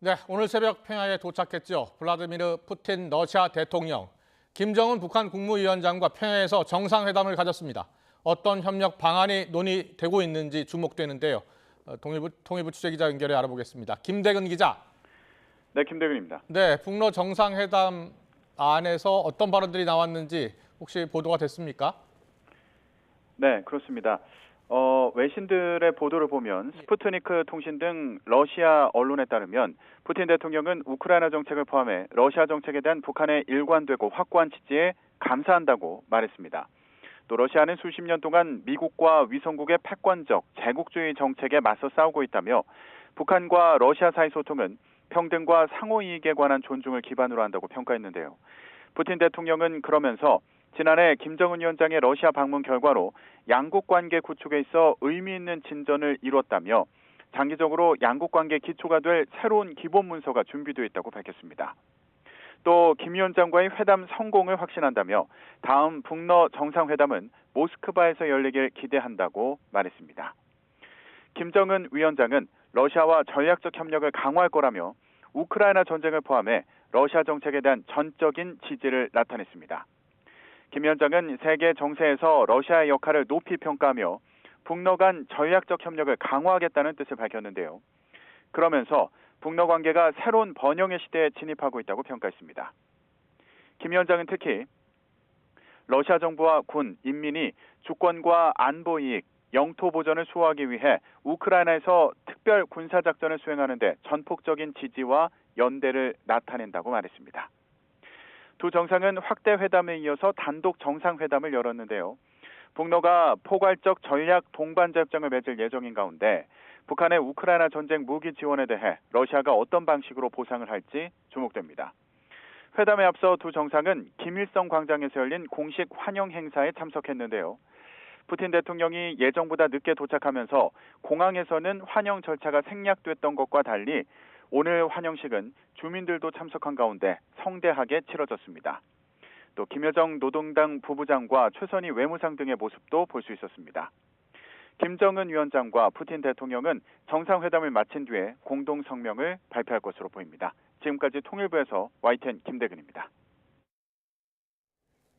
네, 오늘 새벽 평양에 도착했죠. 블라디미르 푸틴 러시아 대통령, 김정은 북한 국무위원장과 평양에서 정상회담을 가졌습니다. 어떤 협력 방안이 논의되고 있는지 주목되는데요. 통일부 취재기자 연결해 알아보겠습니다. 김대근 기자. 네, 김대근입니다. 네, 북러 정상회담 안에서 어떤 발언들이 나왔는지 혹시 보도가 됐습니까? 네, 그렇습니다. 외신들의 보도를 보면 스푸트니크 통신 등 러시아 언론에 따르면 푸틴 대통령은 우크라이나 정책을 포함해 러시아 정책에 대한 북한의 일관되고 확고한 지지에 감사한다고 말했습니다. 또 러시아는 수십 년 동안 미국과 위성국의 패권적 제국주의 정책에 맞서 싸우고 있다며 북한과 러시아 사이 소통은 평등과 상호이익에 관한 존중을 기반으로 한다고 평가했는데요. 푸틴 대통령은 그러면서 지난해 김정은 위원장의 러시아 방문 결과로 양국 관계 구축에 있어 의미 있는 진전을 이뤘다며 장기적으로 양국 관계 기초가 될 새로운 기본 문서가 준비되어 있다고 밝혔습니다. 또 김 위원장과의 회담 성공을 확신한다며 다음 북러 정상회담은 모스크바에서 열리길 기대한다고 말했습니다. 김정은 위원장은 러시아와 전략적 협력을 강화할 거라며 우크라이나 전쟁을 포함해 러시아 정책에 대한 전적인 지지를 나타냈습니다. 김 위원장은 세계 정세에서 러시아의 역할을 높이 평가하며 북러 간 전략적 협력을 강화하겠다는 뜻을 밝혔는데요. 그러면서 북러 관계가 새로운 번영의 시대에 진입하고 있다고 평가했습니다. 김 위원장은 특히 러시아 정부와 군, 인민이 주권과 안보 이익, 영토 보전을 수호하기 위해 우크라이나에서 특별 군사작전을 수행하는 데 전폭적인 지지와 연대를 나타낸다고 말했습니다. 두 정상은 확대 회담에 이어서 단독 정상회담을 열었는데요. 북러가 포괄적 전략 동반자 협정을 맺을 예정인 가운데 북한의 우크라이나 전쟁 무기 지원에 대해 러시아가 어떤 방식으로 보상을 할지 주목됩니다. 회담에 앞서 두 정상은 김일성 광장에서 열린 공식 환영 행사에 참석했는데요. 푸틴 대통령이 예정보다 늦게 도착하면서 공항에서는 환영 절차가 생략됐던 것과 달리 오늘 환영식은 주민들도 참석한 가운데 성대하게 치러졌습니다. 또 김여정 노동당 부부장과 최선희 외무상 등의 모습도 볼 수 있었습니다. 김정은 위원장과 푸틴 대통령은 정상회담을 마친 뒤에 공동 성명을 발표할 것으로 보입니다. 지금까지 통일부에서 YTN 김대근입니다.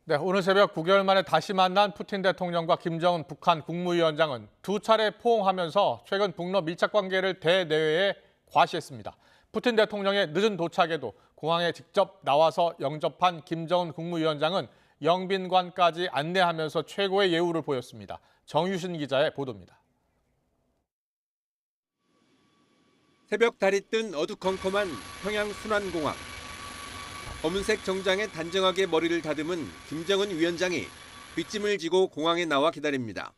네, 오늘 새벽 9개월 만에 다시 만난 푸틴 대통령과 김정은 북한 국무위원장은 두 차례 포옹하면서 최근 북러 밀착 관계를 대내외에 과시했습니다. 푸틴 대통령의 늦은 도착에도 공항에 직접 나와서 영접한 김정은 국무위원장은 영빈관까지 안내하면서 최고의 예우를 보였습니다. 정유신 기자의 보도입니다. 새벽 달이 뜬 어두컴컴한 평양 순환공항. 검은색 정장에 단정하게 머리를 다듬은 김정은 위원장이 뒷짐을 지고 공항에 나와 기다립니다.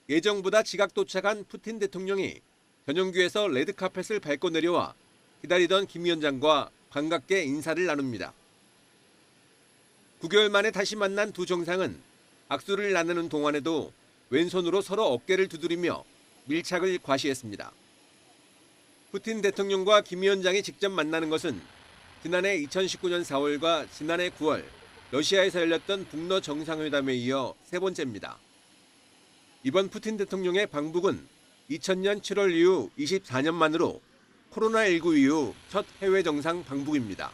예정보다 지각 도착한 푸틴 대통령이 전용기에서 레드카펫을 밟고 내려와 기다리던 김 위원장과 반갑게 인사를 나눕니다. 9개월 만에 다시 만난 두 정상은 악수를 나누는 동안에도 왼손으로 서로 어깨를 두드리며 밀착을 과시했습니다. 푸틴 대통령과 김 위원장이 직접 만나는 것은 지난해 2019년 4월과 지난해 9월 러시아에서 열렸던 북러 정상회담에 이어 세 번째입니다. 이번 푸틴 대통령의 방북은 2000년 7월 이후 24년 만으로 코로나19 이후 첫 해외 정상 방북입니다.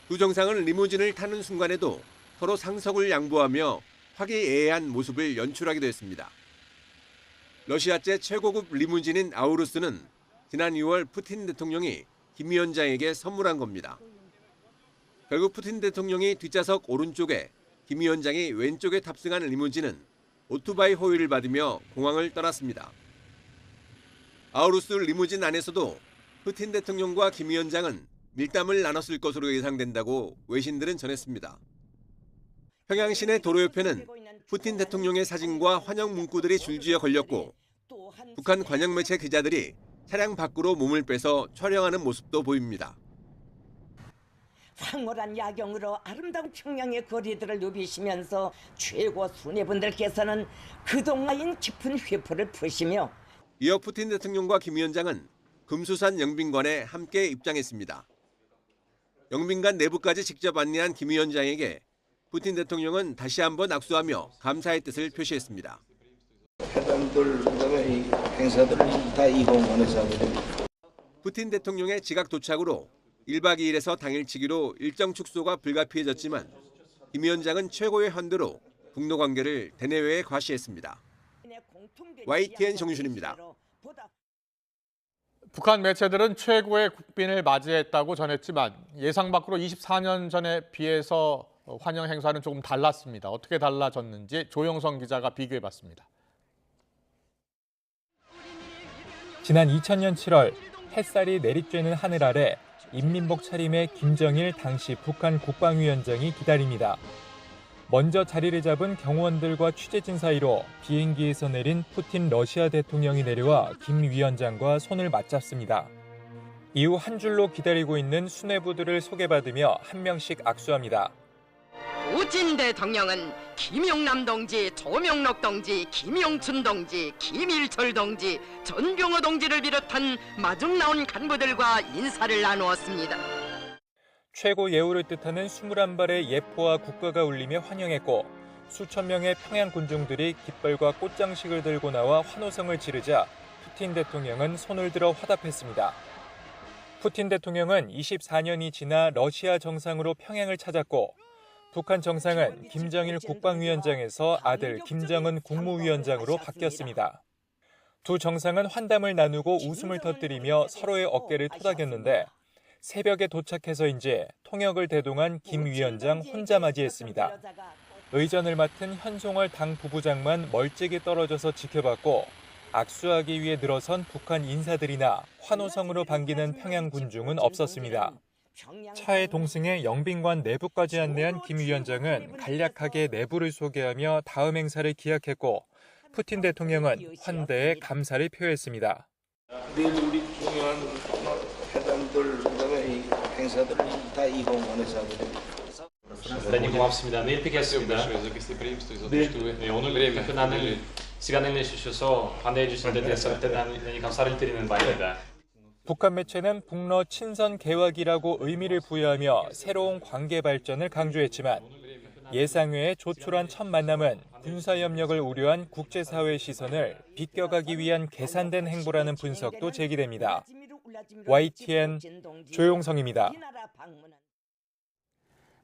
두 정상은 리무진을 타는 순간에도 서로 상석을 양보하며 화기애애한 모습을 연출하기도 했습니다. 러시아제 최고급 리무진인 아우루스는 지난 2월 푸틴 대통령이 김 위원장에게 선물한 겁니다. 결국 푸틴 대통령이 뒷좌석 오른쪽에 김 위원장이 왼쪽에 탑승한 리무진은 오토바이 호의를 받으며 공항을 떠났습니다. 아우루스 리무진 안에서도 푸틴 대통령과 김 위원장은 밀담을 나눴을 것으로 예상된다고 외신들은 전했습니다. 평양 시내 도로 옆에는 푸틴 대통령의 사진과 환영 문구들이 줄지어 걸렸고 북한 관영 매체 기자들이 차량 밖으로 몸을 빼서 촬영하는 모습도 보입니다. 황홀한 야경으로 아름다운 평양의 거리들을 누비시면서 최고 수뇌분들께서는 그동안 깊은 회포를 푸시며 이어 푸틴 대통령과 김 위원장은 금수산 영빈관에 함께 입장했습니다. 영빈관 내부까지 직접 안내한 김 위원장에게 푸틴 대통령은 다시 한번 악수하며 감사의 뜻을 표시했습니다. 회담들, 그다음에 이 행사들을 다 이 공간에서 하게 됩니다. 푸틴 대통령의 지각 도착으로 1박 2일에서 당일치기로 일정 축소가 불가피해졌지만 김 위원장은 최고의 헌드로 북러 관계를 대내외에 과시했습니다. YTN 정유준입니다. 북한 매체들은 최고의 국빈을 맞이했다고 전했지만 예상 밖으로 24년 전에 비해서 환영 행사는 조금 달랐습니다. 어떻게 달라졌는지 조영성 기자가 비교해봤습니다. 지난 2000년 7월 햇살이 내리쬐는 하늘 아래 인민복 차림의 김정일 당시 북한 국방위원장이 기다립니다. 먼저 자리를 잡은 경호원들과 취재진 사이로 비행기에서 내린 푸틴 러시아 대통령이 내려와 김 위원장과 손을 맞잡습니다. 이후 한 줄로 기다리고 있는 수뇌부들을 소개받으며 한 명씩 악수합니다. 푸틴 대통령은 김용남 동지, 조명록 동지, 김용춘 동지, 김일철 동지, 전병호 동지를 비롯한 마중 나온 간부들과 인사를 나누었습니다. 최고 예우를 뜻하는 21발의 예포와 국가가 울리며 환영했고 수천 명의 평양 군중들이 깃발과 꽃장식을 들고 나와 환호성을 지르자 푸틴 대통령은 손을 들어 화답했습니다. 푸틴 대통령은 24년이 지나 러시아 정상으로 평양을 찾았고 북한 정상은 김정일 국방위원장에서 아들 김정은 국무위원장으로 바뀌었습니다. 두 정상은 환담을 나누고 웃음을 터뜨리며 서로의 어깨를 토닥였는데 새벽에 도착해서인지 통역을 대동한 김 위원장 혼자 맞이했습니다. 의전을 맡은 현송월 당 부부장만 멀찍이 떨어져서 지켜봤고 악수하기 위해 늘어선 북한 인사들이나 환호성으로 반기는 평양 군중은 없었습니다. 차에 동승해 영빈관 내부까지 안내한 김 위원장은 간략하게 내부를 소개하며 다음 행사를 기약했고 푸틴 대통령은 환대에 감사를 표했습니다. 내일 우리 중요한 회담들, 그다음에 이 행사들을 다 이 공원에서 하게 됩니다. 대단히 고맙습니다. 내일 뵙겠습니다. 네, 오늘 특별한 시간을 내주셔서 환대해 주신 데 대해서 대단히 감사를 드리는 바입니다. 북한 매체는 북러 친선 개화기라고 의미를 부여하며 새로운 관계 발전을 강조했지만 예상외에 조촐한 첫 만남은 군사협력을 우려한 국제사회의 시선을 비껴가기 위한 계산된 행보라는 분석도 제기됩니다. YTN 조용성입니다.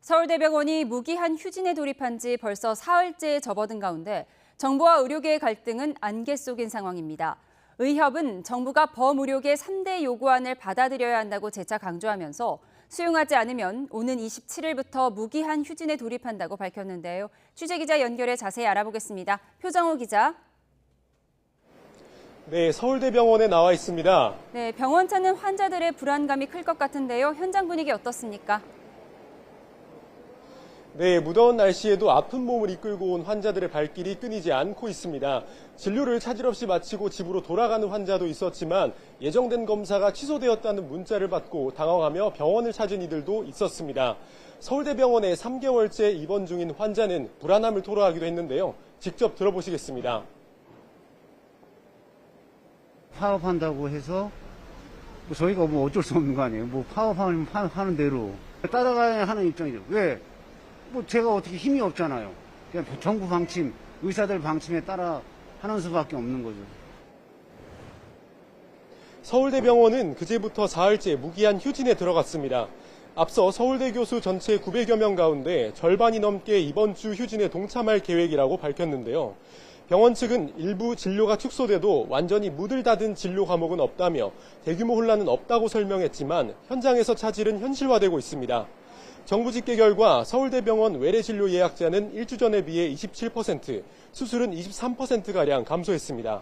서울대병원이 무기한 휴진에 돌입한 지 벌써 사흘째 접어든 가운데 정부와 의료계의 갈등은 안개 속인 상황입니다. 의협은 정부가 범의료계 3대 요구안을 받아들여야 한다고 재차 강조하면서 수용하지 않으면 오는 27일부터 무기한 휴진에 돌입한다고 밝혔는데요. 취재기자 연결해 자세히 알아보겠습니다. 표정호 기자. 네, 서울대병원에 나와 있습니다. 네, 병원 찾는 환자들의 불안감이 클 것 같은데요. 현장 분위기 어떻습니까? 네, 무더운 날씨에도 아픈 몸을 이끌고 온 환자들의 발길이 끊이지 않고 있습니다. 진료를 차질 없이 마치고 집으로 돌아가는 환자도 있었지만 예정된 검사가 취소되었다는 문자를 받고 당황하며 병원을 찾은 이들도 있었습니다. 서울대병원에 3개월째 입원 중인 환자는 불안함을 토로하기도 했는데요. 직접 들어보시겠습니다. 파업한다고 해서 저희가 뭐 어쩔 수 없는 거 아니에요. 뭐 파업하면 하는 대로 따라가야 하는 입장이죠. 왜? 뭐 제가 어떻게 힘이 없잖아요. 그냥 정부 방침, 의사들 방침에 따라 하는 수밖에 없는 거죠. 서울대병원은 그제부터 사흘째 무기한 휴진에 들어갔습니다. 앞서 서울대 교수 전체 900여 명 가운데 절반이 넘게 이번 주 휴진에 동참할 계획이라고 밝혔는데요. 병원 측은 일부 진료가 축소돼도 완전히 문을 닫은 진료 과목은 없다며 대규모 혼란은 없다고 설명했지만 현장에서 차질은 현실화되고 있습니다. 정부 집계 결과 서울대병원 외래진료 예약자는 1주 전에 비해 27%, 수술은 23%가량 감소했습니다.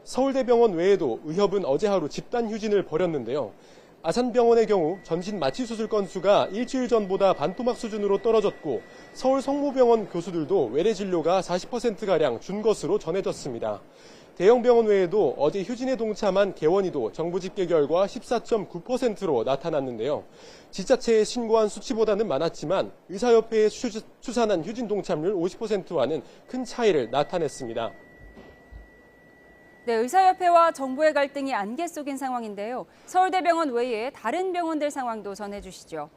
서울대병원 외에도 의협은 어제 하루 집단 휴진을 벌였는데요. 아산병원의 경우 전신 마취 수술 건수가 일주일 전보다 반토막 수준으로 떨어졌고 서울 성모병원 교수들도 외래 진료가 40%가량 준 것으로 전해졌습니다. 대형 병원 외에도 어제 휴진에 동참한 개원이도 정부 집계 결과 14.9%로 나타났는데요. 지자체에 신고한 수치보다는 많았지만 의사협회에 추산한 휴진 동참률 50%와는 큰 차이를 나타냈습니다. 네, 의사협회와 정부의 갈등이 안개 속인 상황인데요. 서울대병원 외에 다른 병원들 상황도 전해주시죠.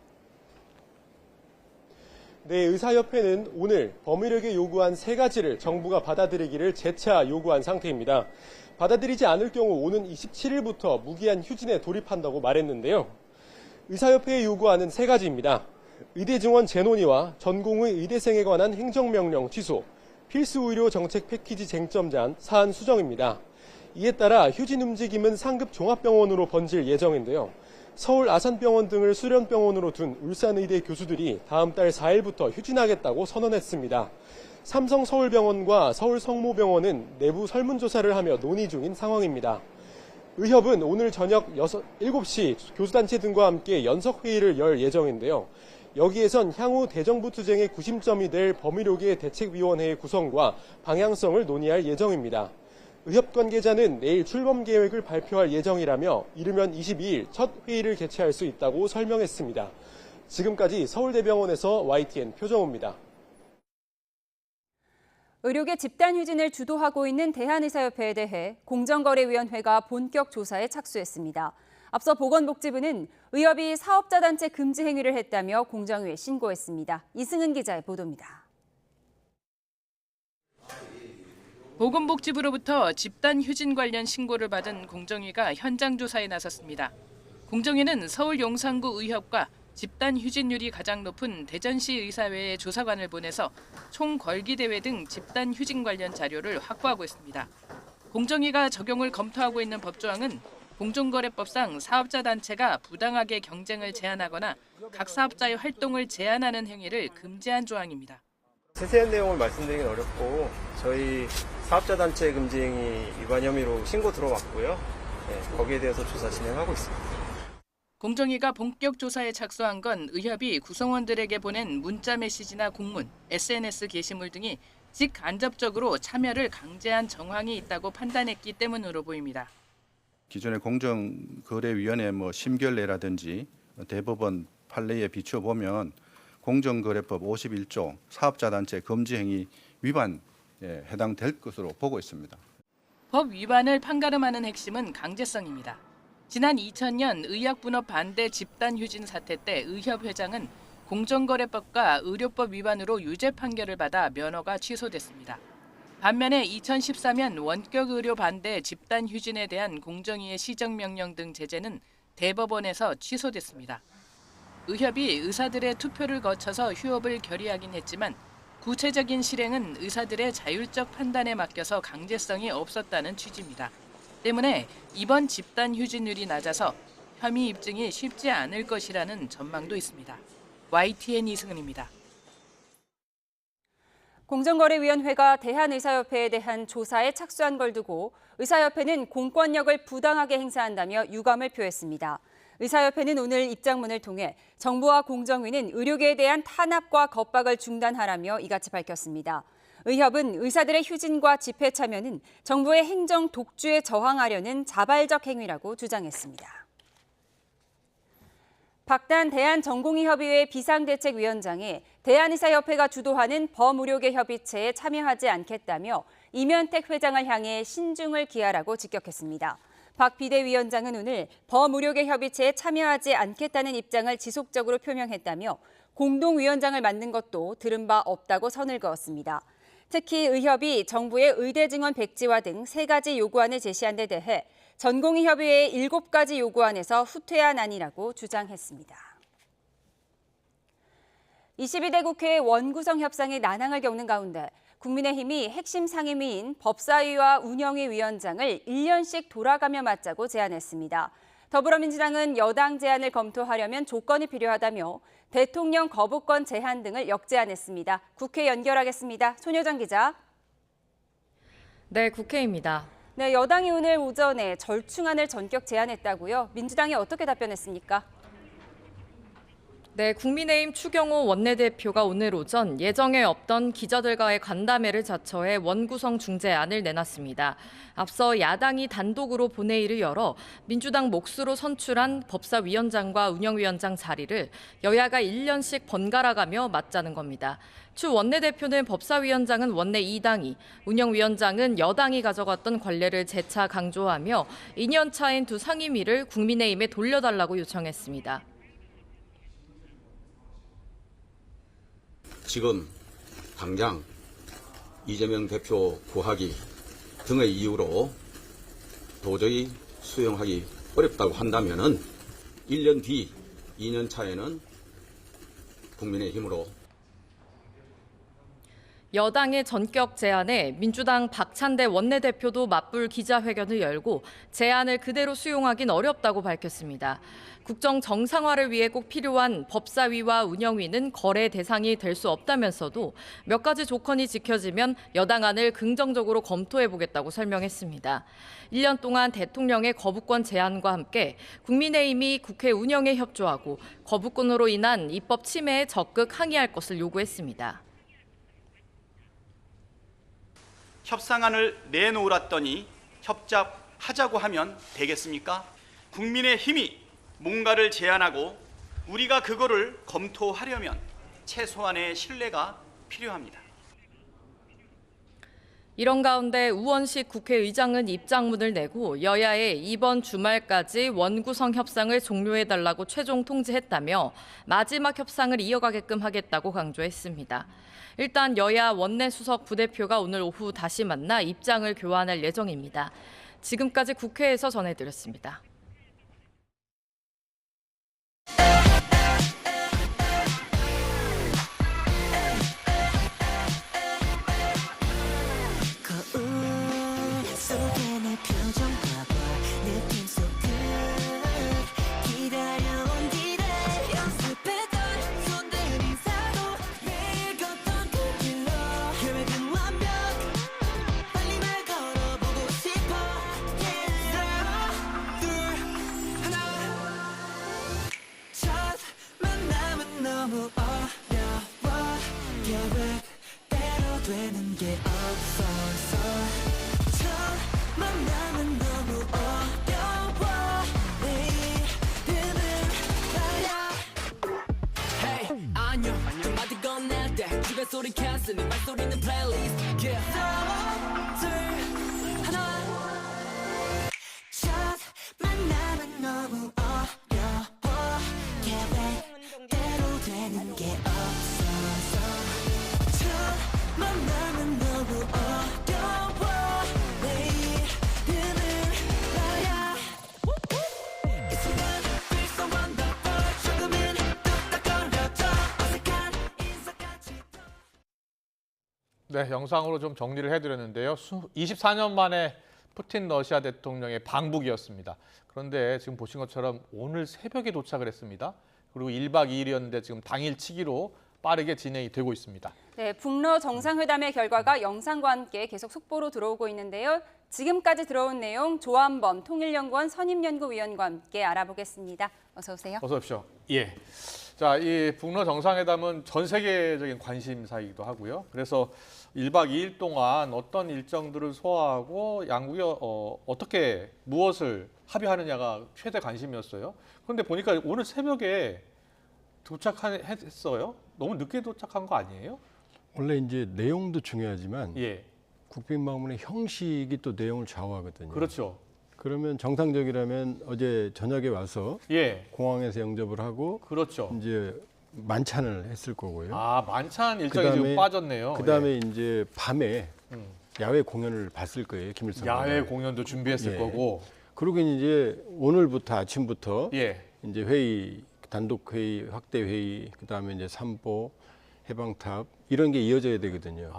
네, 의사협회는 오늘 범의료계 요구한 3가지를 정부가 받아들이기를 재차 요구한 상태입니다. 받아들이지 않을 경우 오는 27일부터 무기한 휴진에 돌입한다고 말했는데요. 의사협회의 요구안은 3가지입니다. 의대 증원 재논의와 전공의 의대생에 관한 행정명령 취소, 필수의료 정책 패키지 쟁점 사안 수정입니다. 이에 따라 휴진 움직임은 상급 종합병원으로 번질 예정인데요. 서울 아산병원 등을 수련병원으로 둔 울산의대 교수들이 다음 달 4일부터 휴진하겠다고 선언했습니다. 삼성서울병원과 서울성모병원은 내부 설문조사를 하며 논의 중인 상황입니다. 의협은 오늘 저녁 7시 교수단체 등과 함께 연석회의를 열 예정인데요. 여기에선 향후 대정부 투쟁의 구심점이 될 범의료계 대책위원회의 구성과 방향성을 논의할 예정입니다. 의협 관계자는 내일 출범 계획을 발표할 예정이라며 이르면 22일 첫 회의를 개최할 수 있다고 설명했습니다. 지금까지 서울대병원에서 YTN 표정호입니다. 의료계 집단 휴진을 주도하고 있는 대한의사협회에 대해 공정거래위원회가 본격 조사에 착수했습니다. 앞서 보건복지부는 의협이 사업자단체 금지 행위를 했다며 공정위에 신고했습니다. 이승은 기자의 보도입니다. 보건복지부로부터 집단 휴진 관련 신고를 받은 공정위가 현장 조사에 나섰습니다. 공정위는 서울 용산구 의협과 집단 휴진율이 가장 높은 대전시 의사회에 조사관을 보내서 총 걸기대회 등 집단 휴진 관련 자료를 확보하고 있습니다. 공정위가 적용을 검토하고 있는 법조항은 공정거래법상 사업자 단체가 부당하게 경쟁을 제한하거나 각 사업자의 활동을 제한하는 행위를 금지한 조항입니다. 세세한 내용을 말씀드리긴 어렵고 저희 사업자 단체 금지 행위 위반 혐의로 신고 들어왔고요. 거기에 대해서 조사 진행하고 있습니다. 공정위가 본격 조사에 착수한 건 의협이 구성원들에게 보낸 문자 메시지나 공문, SNS 게시물 등이 직간접적으로 참여를 강제한 정황이 있다고 판단했기 때문으로 보입니다. 기존의 공정거래위원회 심결례라든지 대법원 판례에 비추어 보면 공정거래법 51조 사업자단체 금지행위 위반에 해당될 것으로 보고 있습니다. 법 위반을 판가름하는 핵심은 강제성입니다. 지난 2000년 의약분업 반대 집단휴진 사태 때 의협 회장은 공정거래법과 의료법 위반으로 유죄 판결을 받아 면허가 취소됐습니다. 반면에 2014년 원격 의료 반대 집단휴진에 대한 공정위의 시정명령 등 제재는 대법원에서 취소됐습니다. 의협이 의사들의 투표를 거쳐서 휴업을 결의하긴 했지만 구체적인 실행은 의사들의 자율적 판단에 맡겨서 강제성이 없었다는 취지입니다. 때문에 이번 집단 휴진율이 낮아서 혐의 입증이 쉽지 않을 것이라는 전망도 있습니다. YTN 이승은입니다. 공정거래위원회가 대한의사협회에 대한 조사에 착수한 걸 두고 의사협회는 공권력을 부당하게 행사한다며 유감을 표했습니다. 의사협회는 오늘 입장문을 통해 정부와 공정위는 의료계에 대한 탄압과 겁박을 중단하라며 이같이 밝혔습니다. 의협은 의사들의 휴진과 집회 참여는 정부의 행정 독주에 저항하려는 자발적 행위라고 주장했습니다. 박단 대한전공의협의회 비상대책위원장이 대한의사협회가 주도하는 범의료계 협의체에 참여하지 않겠다며 이면택 회장을 향해 신중을 기하라고 직격했습니다. 박 비대위원장은 오늘 범의료계 협의체에 참여하지 않겠다는 입장을 지속적으로 표명했다며 공동위원장을 맡는 것도 들은 바 없다고 선을 그었습니다. 특히 의협이 정부의 의대 증원 백지화 등 3가지 요구안을 제시한 데 대해 전공의협의회의 7가지 요구안에서 후퇴한 안이라고 주장했습니다. 22대 국회 원구성 협상이 난항을 겪는 가운데 국민의힘이 핵심 상임위인 법사위와 운영위 위원장을 1년씩 돌아가며 맡자고 제안했습니다. 더불어민주당은 여당 제안을 검토하려면 조건이 필요하다며 대통령 거부권 제한 등을 역제안했습니다. 국회 연결하겠습니다. 손효정 기자. 네, 국회입니다. 네, 여당이 오늘 오전에 절충안을 전격 제안했다고요. 민주당이 어떻게 답변했습니까? 네, 국민의힘 추경호 원내대표가 오늘 오전 예정에 없던 기자들과의 간담회를 자처해 원구성 중재안을 내놨습니다. 앞서 야당이 단독으로 본회의를 열어 민주당 몫으로 선출한 법사위원장과 운영위원장 자리를 여야가 1년씩 번갈아가며 맡자는 겁니다. 추 원내대표는 법사위원장은 원내 2당이, 운영위원장은 여당이 가져갔던 관례를 재차 강조하며 2년 차인 두 상임위를 국민의힘에 돌려달라고 요청했습니다. 지금 당장 이재명 대표 구하기 등의 이유로 도저히 수용하기 어렵다고 한다면은 1년 뒤 2년 차에는 국민의힘으로 여당의 전격 제안에 민주당 박찬대 원내대표도 맞불 기자회견을 열고 제안을 그대로 수용하긴 어렵다고 밝혔습니다. 국정 정상화를 위해 꼭 필요한 법사위와 운영위는 거래 대상이 될 수 없다면서도 몇 가지 조건이 지켜지면 여당안을 긍정적으로 검토해보겠다고 설명했습니다. 1년 동안 대통령의 거부권 제한과 함께 국민의힘이 국회 운영에 협조하고 거부권으로 인한 입법 침해에 적극 항의할 것을 요구했습니다. 협상안을 내놓으랐더니 협잡하자고 하면 되겠습니까? 국민의힘이 뭔가를 제안하고 우리가 그거를 검토하려면 최소한의 신뢰가 필요합니다. 이런 가운데 우원식 국회의장은 입장문을 내고 여야에 이번 주말까지 원구성 협상을 종료해달라고 최종 통지했다며 마지막 협상을 이어가게끔 하겠다고 강조했습니다. 일단 여야 원내수석 부대표가 오늘 오후 다시 만나 입장을 교환할 예정입니다. 지금까지 국회에서 전해드렸습니다. 너무 어려워 계획대로 되는 게 없어서 첫 만남은 너무 어려워 내일은 말야 Hey 안녕 한마디 건넬 때 주변 소리 캔슬 네 발소리는 플레이리스트 Yeah 둘 하나 첫 만남은 너무 어려워 계획대로 되는 게 없어서 첫 만남은 너무 어려워 내일은 말야 이 순간 feel so wonderful 조금은 뚝딱거려져 어색한 인사까지 네, 영상으로 좀 정리를 해드렸는데요. 24년 만에 푸틴 러시아 대통령의 방북이었습니다. 그런데 지금 보신 것처럼 오늘 새벽에 도착을 했습니다. 그리고 1박 2일이었는데 지금 당일치기로 빠르게 진행이 되고 있습니다. 네, 북러 정상회담의 결과가 영상과 함께 계속 속보로 들어오고 있는데요. 지금까지 들어온 내용 조한범 통일연구원 선임연구위원과 함께 알아보겠습니다. 어서 오세요. 어서 오십시오. 예. 자, 이 북러 정상회담은 전 세계적인 관심사이기도 하고요. 그래서 1박 2일 동안 어떤 일정들을 소화하고 양국이 어떻게 무엇을 합의하느냐가 최대 관심이었어요. 그런데 보니까 오늘 새벽에 도착했어요. 너무 늦게 도착한 거 아니에요? 원래 이제 내용도 중요하지만 예. 국빈방문의 형식이 또 내용을 좌우하거든요. 그렇죠. 그러면 정상적이라면 어제 저녁에 와서 예. 공항에서 영접을 하고 그렇죠. 이제 만찬을 했을 거고요. 아, 만찬 일정이 지금 빠졌네요. 그다음에 예. 이제 밤에 야외 공연을 봤을 거예요. 김일성 야외 의원이. 공연도 준비했을 예. 거고. 그리고 이제 오늘부터 아침부터 예. 이제 회의, 단독 회의, 확대 회의, 그다음에 이제 삼보, 해방탑 이런 게 이어져야 되거든요.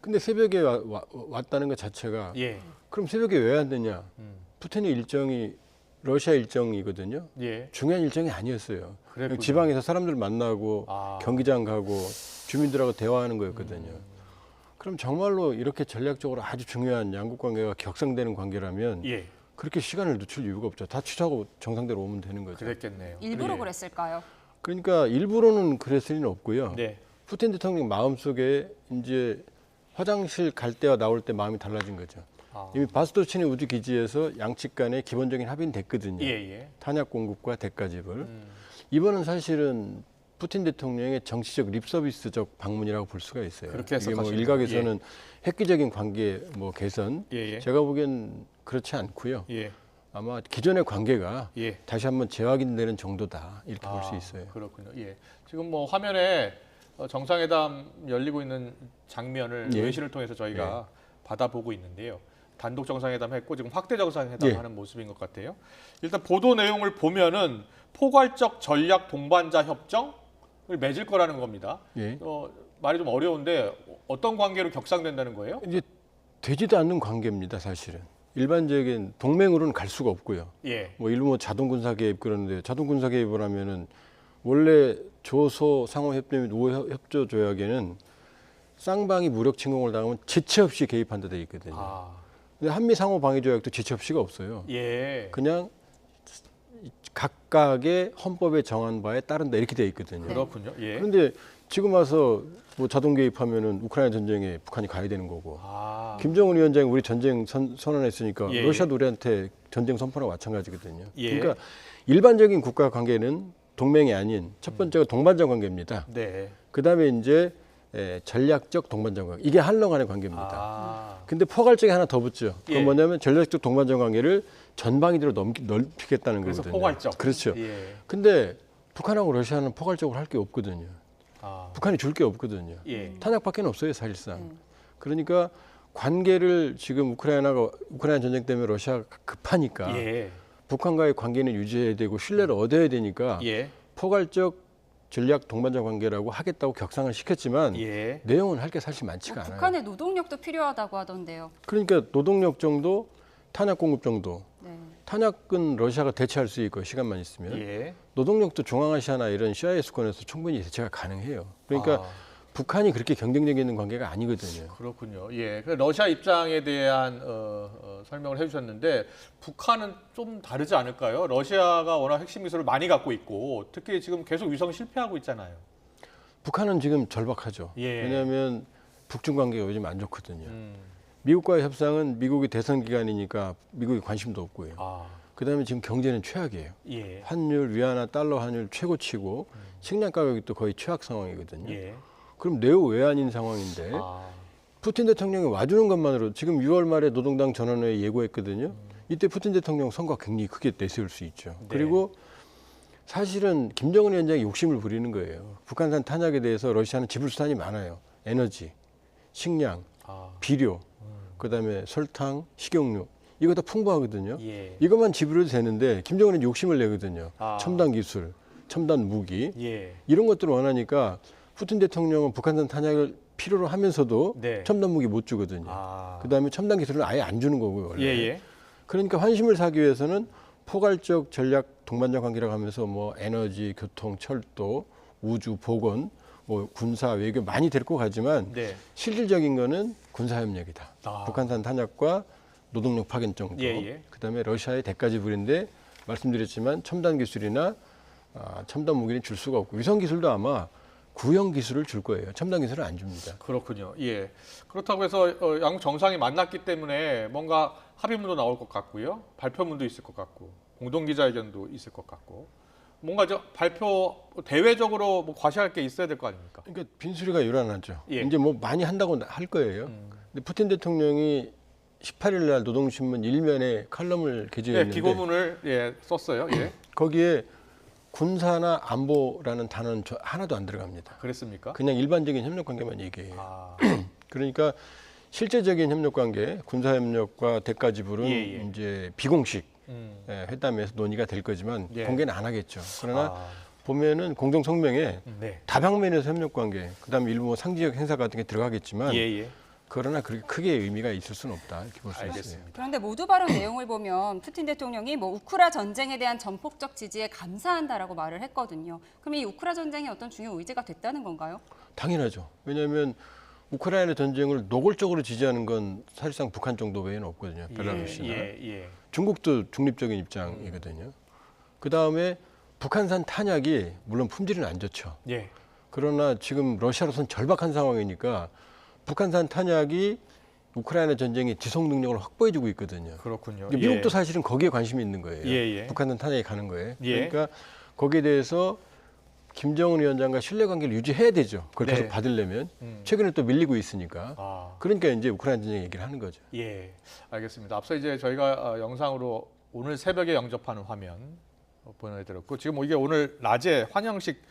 근데 새벽에 왔다는 것 자체가 예. 그럼 새벽에 왜 안 되냐? 푸틴의 일정이 러시아 일정이거든요. 예. 중요한 일정이 아니었어요. 그랬군요. 지방에서 사람들 만나고 경기장 가고 주민들하고 대화하는 거였거든요. 그럼 정말로 이렇게 전략적으로 아주 중요한 양국 관계가 격상되는 관계라면 예. 그렇게 시간을 늦출 이유가 없죠. 다 취소하고 정상대로 오면 되는 거죠. 그랬겠네요. 일부러 그랬을까요? 그러니까 일부러는 그랬을 리는 없고요. 네. 푸틴 대통령 마음속에 이제 화장실 갈 때와 나올 때 마음이 달라진 거죠. 이미 바스토치니 우주 기지에서 양측 간에 기본적인 합의는 됐거든요. 예. 탄약 공급과 대가집을. 이번은 사실은 푸틴 대통령의 정치적 립서비스적 방문이라고 볼 수가 있어요. 그렇게 이게 뭐 해석하시면 일각에서는 획기적인 관계 뭐 개선. 예. 제가 보기엔 그렇지 않고요. 예. 아마 기존의 관계가 예. 다시 한번 재확인되는 정도다 이렇게 볼 수 있어요. 그렇군요. 예. 지금 뭐 화면에 정상회담 열리고 있는 장면을 예. 외신을 통해서 저희가 받아보고 있는데요. 단독 정상회담 했고 지금 확대 정상회담 예. 하는 모습인 것 같아요. 일단 보도 내용을 보면은 포괄적 전략 동반자 협정을 맺을 거라는 겁니다. 예. 말이 좀 어려운데 어떤 관계로 격상된다는 거예요? 이제 되지도 않는 관계입니다, 사실은. 일반적인 동맹으로는 갈 수가 없고요. 예. 뭐 일부 자동 군사 개입 그러는데 자동 군사 개입을 하면은 원래 조소 상호협정 및 우호 협조 조약에는 쌍방이 무력 침공을 당하면 지체 없이 개입한다 돼 있거든요. 근데 한미 상호 방위 조약도 지체 없이가 없어요. 예. 그냥 각각의 헌법에 정한 바에 따른다 이렇게 돼 있거든요. 그렇군요. 예. 그런데 지금 와서 뭐 자동 개입하면은 우크라이나 전쟁에 북한이 가야 되는 거고. 김정은 위원장이 우리 전쟁 선언했으니까 예. 러시아도 우리한테 전쟁 선포랑 마찬가지거든요. 예. 그러니까 일반적인 국가 관계는 동맹이 아닌 첫 번째가 동반자 관계입니다. 네. 그다음에 이제 전략적 동반자 관계. 이게 한렁간의 관계입니다. 근데 포괄적이 하나 더 붙죠. 그건 예. 뭐냐면 전략적 동반자 관계를 전방위로 넓히겠다는 그래서 거거든요. 포괄적. 그렇죠. 예. 근데 북한하고 러시아는 포괄적으로 할 게 없거든요. 북한이 줄 게 없거든요. 예. 탄약밖에 없어요, 사실상. 그러니까 관계를 지금 우크라이나 전쟁 때문에 러시아가 급하니까 예. 북한과의 관계는 유지해야 되고 신뢰를 얻어야 되니까 예. 포괄적 전략 동반자 관계라고 하겠다고 격상을 시켰지만 예. 내용은 할 게 사실 많지가 않아요. 북한의 노동력도 필요하다고 하던데요. 그러니까 노동력 정도, 탄약 공급 정도. 네. 탄약은 러시아가 대체할 수 있고 시간만 있으면 예. 노동력도 중앙아시아나 이런 CIS권에서 충분히 대체가 가능해요. 그러니까 북한이 그렇게 경쟁력 있는 관계가 아니거든요. 그렇군요. 예. 러시아 입장에 대한 설명을 해주셨는데 북한은 좀 다르지 않을까요? 러시아가 워낙 핵심 기술을 많이 갖고 있고 특히 지금 계속 위성 실패하고 있잖아요. 북한은 지금 절박하죠. 예. 왜냐하면 북중 관계가 요즘 안 좋거든요. 미국과의 협상은 미국이 대선 기간이니까 미국이 관심도 없고요. 그다음에 지금 경제는 최악이에요. 예. 환율, 위안화, 달러 환율 최고치고 식량 가격이 또 거의 최악 상황이거든요. 예. 그럼 내우 외환인 상황인데 푸틴 대통령이 와주는 것만으로 지금 6월 말에 노동당 전원회의 예고했거든요. 이때 푸틴 대통령 성과 굉장히 크게 내세울 수 있죠. 네. 그리고 사실은 김정은 위원장이 욕심을 부리는 거예요. 북한산 탄약에 대해서 러시아는 지불수단이 많아요. 에너지, 식량, 비료, 그다음에 설탕, 식용유 이거 다 풍부하거든요. 예. 이것만 지불해도 되는데 김정은은 욕심을 내거든요. 아. 첨단 기술, 첨단 무기 예. 이런 것들을 원하니까 푸틴 대통령은 북한산 탄약을 필요로 하면서도 네. 첨단 무기 못 주거든요. 그다음에 첨단 기술을 아예 안 주는 거고요. 원래. 예. 그러니까 환심을 사기 위해서는 포괄적 전략 동반자 관계라고 하면서 뭐 에너지, 교통, 철도, 우주, 보건, 뭐 군사, 외교 많이 데리고 가지만 네. 실질적인 거는 군사협력이다. 북한산 탄약과 노동력 파견 정도. 예. 그다음에 러시아의 대가지불인데 말씀드렸지만 첨단 기술이나 첨단 무기는 줄 수가 없고 위성 기술도 아마 구형 기술을 줄 거예요. 첨단 기술을 안 줍니다. 그렇군요. 예. 그렇다고 해서 양국 정상이 만났기 때문에 뭔가 합의문도 나올 것 같고요. 발표문도 있을 것 같고 공동 기자회견도 있을 것 같고 뭔가 발표 대외적으로 뭐 과시할 게 있어야 될 거 아닙니까? 그러니까 빈수리가 요란하죠. 예. 이제 뭐 많이 한다고 할 거예요. 근데 푸틴 대통령이 18일 날 노동신문 1면에 칼럼을 게재했는데 기고문을 썼어요. 예. 거기에 군사나 안보라는 단어는 하나도 안 들어갑니다. 그랬습니까? 그냥 일반적인 협력 관계만 얘기해요. 그러니까 실제적인 협력 관계, 군사 협력과 대가 지불은 이제 비공식 회담에서 논의가 될 거지만 공개는 안 하겠죠. 그러나 보면은 공동 성명에 다방면에서 협력 관계, 그다음에 일부 상징적 행사 같은 게 들어가겠지만 그러나 그렇게 크게 의미가 있을 수는 없다 이렇게 볼 수 있습니다. 그런데 모두 발언 내용을 보면 푸틴 대통령이 뭐 우크라 전쟁에 대한 전폭적 지지에 감사한다라고 말을 했거든요. 그럼 이 우크라 전쟁이 어떤 중요 의제가 됐다는 건가요? 당연하죠. 왜냐하면 우크라이나 전쟁을 노골적으로 지지하는 건 사실상 북한 정도 외에는 없거든요. 벨라루시나. 중국도 중립적인 입장이거든요. 그다음에 북한산 탄약이 물론 품질은 안 좋죠. 그러나 지금 러시아로서는 절박한 상황이니까 북한산 탄약이 우크라이나 전쟁의 지속 능력을 확보해주고 있거든요. 그렇군요. 미국도 사실은 거기에 관심이 있는 거예요. 북한산 탄약이 가는 거예요. 그러니까 거기에 대해서 김정은 위원장과 신뢰관계를 유지해야 되죠. 그걸 계속 받으려면. 최근에 또 밀리고 있으니까. 그러니까 이제 우크라이나 전쟁 얘기를 하는 거죠. 예, 알겠습니다. 앞서 이제 저희가 영상으로 오늘 새벽에 영접하는 화면 보내드렸고 지금 이게 오늘 낮에 환영식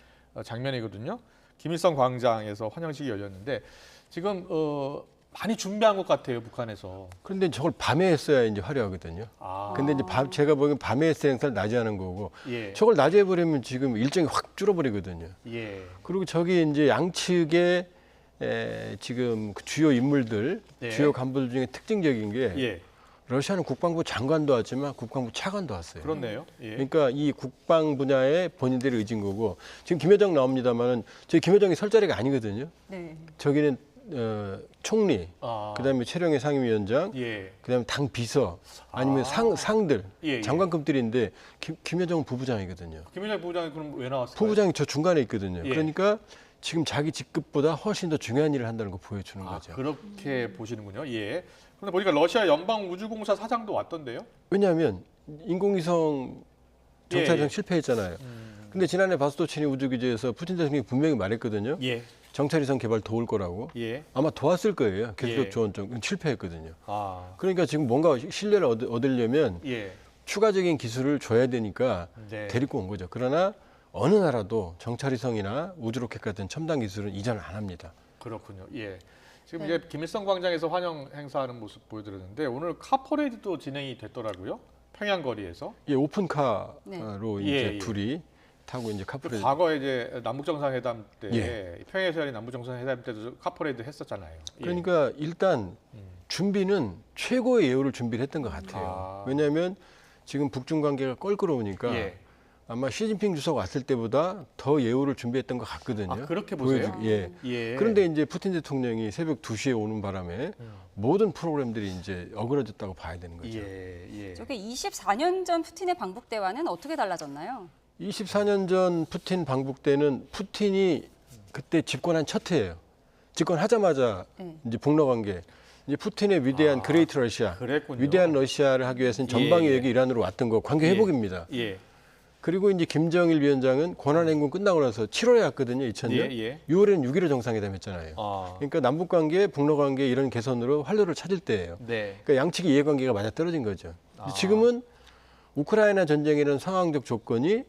장면이거든요. 김일성 광장에서 환영식이 열렸는데 지금 많이 준비한 것 같아요, 북한에서. 그런데 저걸 밤에 했어야 이제 화려하거든요. 근데 이제 제가 보기엔 밤에 했어야 행사를 낮에 하는 거고, 예. 저걸 낮에 해버리면 지금 일정이 확 줄어버리거든요. 예. 그리고 저기 이제 양측의 지금 그 주요 인물들, 네. 주요 간부들 중에 특징적인 게 예. 러시아는 국방부 장관도 왔지만 국방부 차관도 왔어요. 그렇네요. 예. 그러니까 이 국방 분야에 본인들이 의진 거고, 지금 김여정 나옵니다만은 저희 김여정이 설 자리가 아니거든요. 네. 저기는 총리, 그다음에 최룡해 상임위원장, 예. 그다음에 당 비서, 아니면 상들, 예, 예. 장관급들인데 김여정은 부부장이거든요. 김여정 부부장이 그럼 왜 나왔을까요? 부부장이 저 중간에 있거든요. 예. 그러니까 지금 자기 직급보다 훨씬 더 중요한 일을 한다는 거 보여주는 거죠. 그렇게 보시는군요. 예. 그런데 보니까 러시아 연방우주공사 사장도 왔던데요? 왜냐하면 인공위성 정찰성 예, 예. 실패했잖아요. 근데 지난해 바스토치니 우주기지에서 푸틴 대통령이 분명히 말했거든요. 예. 정찰위성 개발 도울 거라고. 예. 아마 도왔을 거예요. 계속 예. 지원점 실패했거든요. 아. 그러니까 지금 뭔가 신뢰를 얻으려면 예. 추가적인 기술을 줘야 되니까 네. 데리고 온 거죠. 그러나 어느 나라도 정찰위성이나 우주로켓 같은 첨단 기술은 이전을 안 합니다. 그렇군요. 예. 지금 이제 김일성 광장에서 환영 행사하는 모습 보여드렸는데 오늘 카퍼레이드도 진행이 됐더라고요. 평양 거리에서. 예, 오픈카로 네. 이제 예. 둘이 타고 이제 카프레이드. 과거에 이제 남북 정상회담 때 예. 평양에서 열린 남북 정상회담 때도 카퍼레이드 했었잖아요. 예. 그러니까 일단 준비는 최고의 예우를 준비를 했던 것 같아요. 왜냐하면 지금 북중 관계가 껄끄러우니까 예. 아마 시진핑 주석 왔을 때보다 더 예우를 준비했던 것 같거든요. 그렇게 보세요? 예. 예. 그런데 이제 푸틴 대통령이 새벽 2시에 오는 바람에 모든 프로그램들이 이제 어그러졌다고 봐야 되는 거죠. 예. 저게 24년 전 푸틴의 방북 때와는 어떻게 달라졌나요? 24년 전 푸틴 방북 때는 푸틴이 그때 집권한 첫 해예요. 집권하자마자 이제 북러 관계. 이제 푸틴의 위대한 그레이트 러시아, 그랬군요. 위대한 러시아를 하기 위해서는 전방위 예. 외교 일환으로 왔던 거 관계 회복입니다. 예. 그리고 이제 김정일 위원장은 권한행군 끝나고 나서 7월에 왔거든요, 2000년. 예. 6월에는 6.15 정상회담 했잖아요. 그러니까 남북관계, 북러관계 이런 개선으로 활로를 찾을 때예요. 네. 그러니까 양측의 이해관계가 맞아떨어진 거죠. 지금은 우크라이나 전쟁이라는 상황적 조건이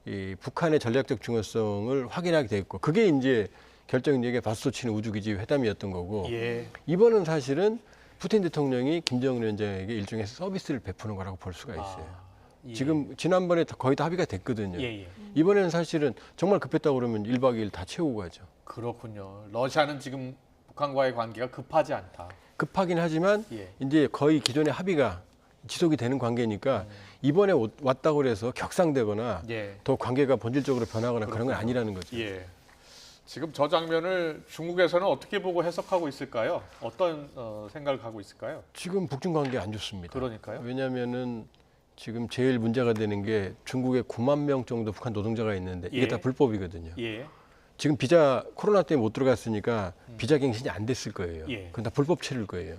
이 북한의 전략적 중요성을 확인하게 됐고, 그게 이제 결정적인 바스토치니 우주기지 회담이었던 거고, 예. 이번은 사실은 푸틴 대통령이 김정은 위원장에게 일종의 서비스를 베푸는 거라고 볼 수가 있어요. 예. 지금 지난번에 거의 다 합의가 됐거든요. 예. 이번에는 사실은 정말 급했다고 그러면 1박 2일 다 채우고 가죠. 그렇군요. 러시아는 지금 북한과의 관계가 급하지 않다. 급하긴 하지만 예. 이제 거의 기존의 합의가 지속이 되는 관계니까 이번에 왔다고 해서 격상되거나 예. 더 관계가 본질적으로 변하거나 그런 건 아니라는 거죠. 예. 지금 저 장면을 중국에서는 어떻게 보고 해석하고 있을까요? 어떤 생각을 갖고 있을까요? 지금 북중 관계 안 좋습니다. 그러니까요. 왜냐하면은 지금 제일 문제가 되는 게 중국에 9만 명 정도 북한 노동자가 있는데 이게 예. 다 불법이거든요. 예. 지금 비자 코로나 때문에 못 들어갔으니까 비자 갱신이 안 됐을 거예요. 예. 그건 다 불법 체류일 거예요.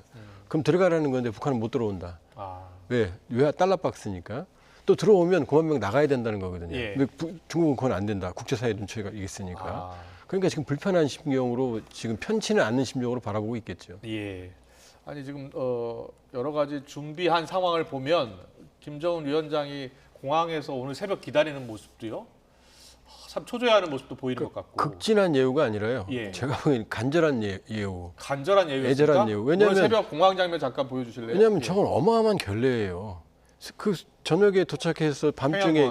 그럼 들어가라는 건데 북한은 못 들어온다. 아. 왜? 달러 박스니까. 또 들어오면 9만 명 나가야 된다는 거거든요. 예. 근데 중국은 그건 안 된다. 국제사회 눈치가 있으니까. 그러니까 지금 불편한 심경으로 지금 편치는 않는 심정으로 바라보고 있겠죠. 예. 아니 지금 여러 가지 준비한 상황을 보면 김정은 위원장이 공항에서 오늘 새벽 기다리는 모습도요. 참 초조해하는 모습도 보이는 것 같고. 극진한 예우가 아니라요. 예. 제가 보기엔 간절한 예우. 간절한 예우였습니까? 애절한 예우. 왜냐하면 오늘 새벽 공항 장면 잠깐 보여주실래요? 왜냐하면 예. 저건 어마어마한 결례예요. 그 저녁에 도착해서 밤중에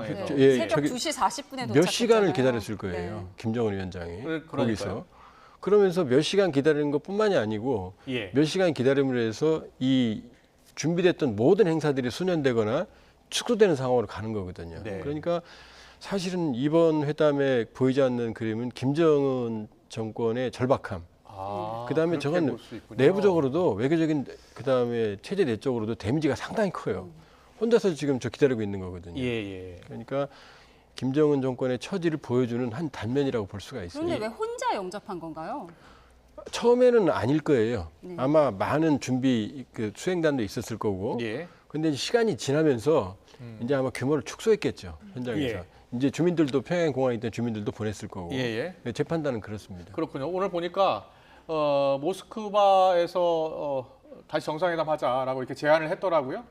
새벽 2시 40분에 몇 시간을 기다렸을 거예요. 김정은 위원장이 그러니까요. 거기서. 그러면서 몇 시간 기다리는 것뿐만이 아니고 예. 몇 시간 기다림으로 해서 이 준비됐던 모든 행사들이 수년되거나 축소되는 상황으로 가는 거거든요. 네. 그러니까 사실은 이번 회담에 보이지 않는 그림은 김정은 정권의 절박함. 그다음에 저건 내부적으로도 외교적인 그다음에 체제 내적으로도 데미지가 상당히 커요. 혼자서 지금 저 기다리고 있는 거거든요. 예. 그러니까 김정은 정권의 처지를 보여주는 한 단면이라고 볼 수가 있어요. 그런데 왜 혼자 영접한 건가요? 처음에는 아닐 거예요. 네. 아마 많은 준비 수행단도 있었을 거고. 예. 근데 시간이 지나면서 이제 아마 규모를 축소했겠죠. 현장에서. 예. 이제 주민들도 평양 공항에 있던 주민들도 보냈을 거고. 예. 제 판단은 그렇습니다. 그렇군요. 오늘 보니까 모스크바에서 다시 정상회담 하자라고 이렇게 제안을 했더라고요.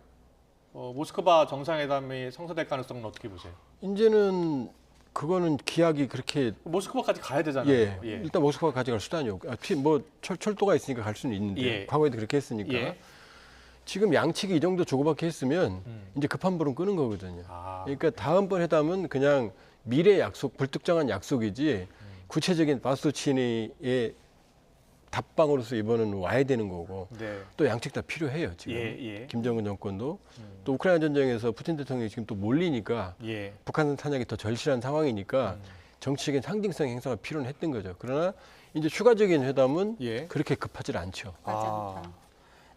모스크바 정상회담이 성사될 가능성은 어떻게 보세요? 이제는 그거는 기약이 그렇게 모스크바까지 가야 되잖아요. 예, 일단 모스크바까지 갈 수단이 없고 뭐 철도가 있으니까 갈 수는 있는데 과거에도 그렇게 했으니까 지금 양측이 이 정도 주고받기 했으면 이제 급한 불은 끄는 거거든요. 그러니까 다음번 회담은 그냥 미래 약속, 불특정한 약속이지 구체적인 바스토치니의 답방으로서 이번은 와야 되는 거고 또 양측 다 필요해요. 지금 김정은 정권도 또 우크라이나 전쟁에서 푸틴 대통령이 지금 또 몰리니까 북한 탄약이 더 절실한 상황이니까 정치적인 상징성 행사가 필요는 했던 거죠. 그러나 이제 추가적인 회담은 그렇게 급하지 않죠.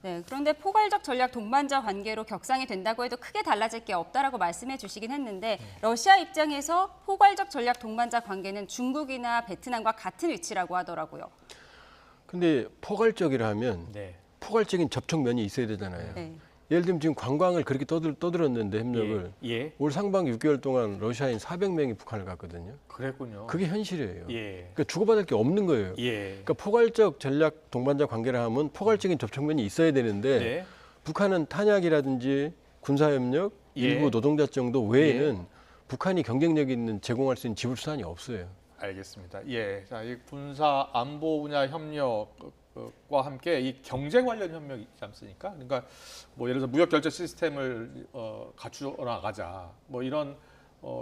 네, 그런데 포괄적 전략 동반자 관계로 격상이 된다고 해도 크게 달라질 게 없다라고 말씀해 주시긴 했는데 러시아 입장에서 포괄적 전략 동반자 관계는 중국이나 베트남과 같은 위치라고 하더라고요. 근데 포괄적이라 하면 포괄적인 접촉면이 있어야 되잖아요. 예를 들면 지금 관광을 그렇게 떠들었는데 협력을 올 상반기 6개월 동안 러시아인 400명이 북한을 갔거든요. 그랬군요. 그게 현실이에요. 그러니까 주고받을 게 없는 거예요. 그러니까 포괄적 전략 동반자 관계라 하면 포괄적인 접촉면이 있어야 되는데 북한은 탄약이라든지 군사협력, 일부 노동자 정도 외에는 북한이 경쟁력 있는 제공할 수 있는 지불 수단이 없어요. 알겠습니다. 자, 이 군사 안보 분야 협력과 함께 이 경제 관련 협력이 있지 않습니까? 그러니까 뭐 예를 들어서 무역 결제 시스템을 갖추어 나가자. 뭐 이런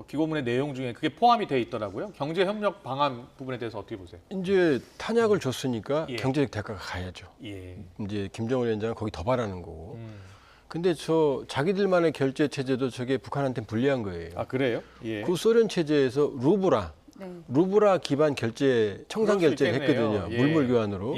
기고문의 내용 중에 그게 포함이 돼 있더라고요. 경제 협력 방안 부분에 대해서 어떻게 보세요? 이제 탄약을 줬으니까 경제적 대가가 가야죠. 이제 김정은 위원장은 거기 더 바라는 거고. 근데 자기들만의 결제 체제도 저게 북한한테는 불리한 거예요. 아, 그래요? 구소련 체제에서 루브라 기반 결제, 청산 결제를 했거든요. 물물 교환으로.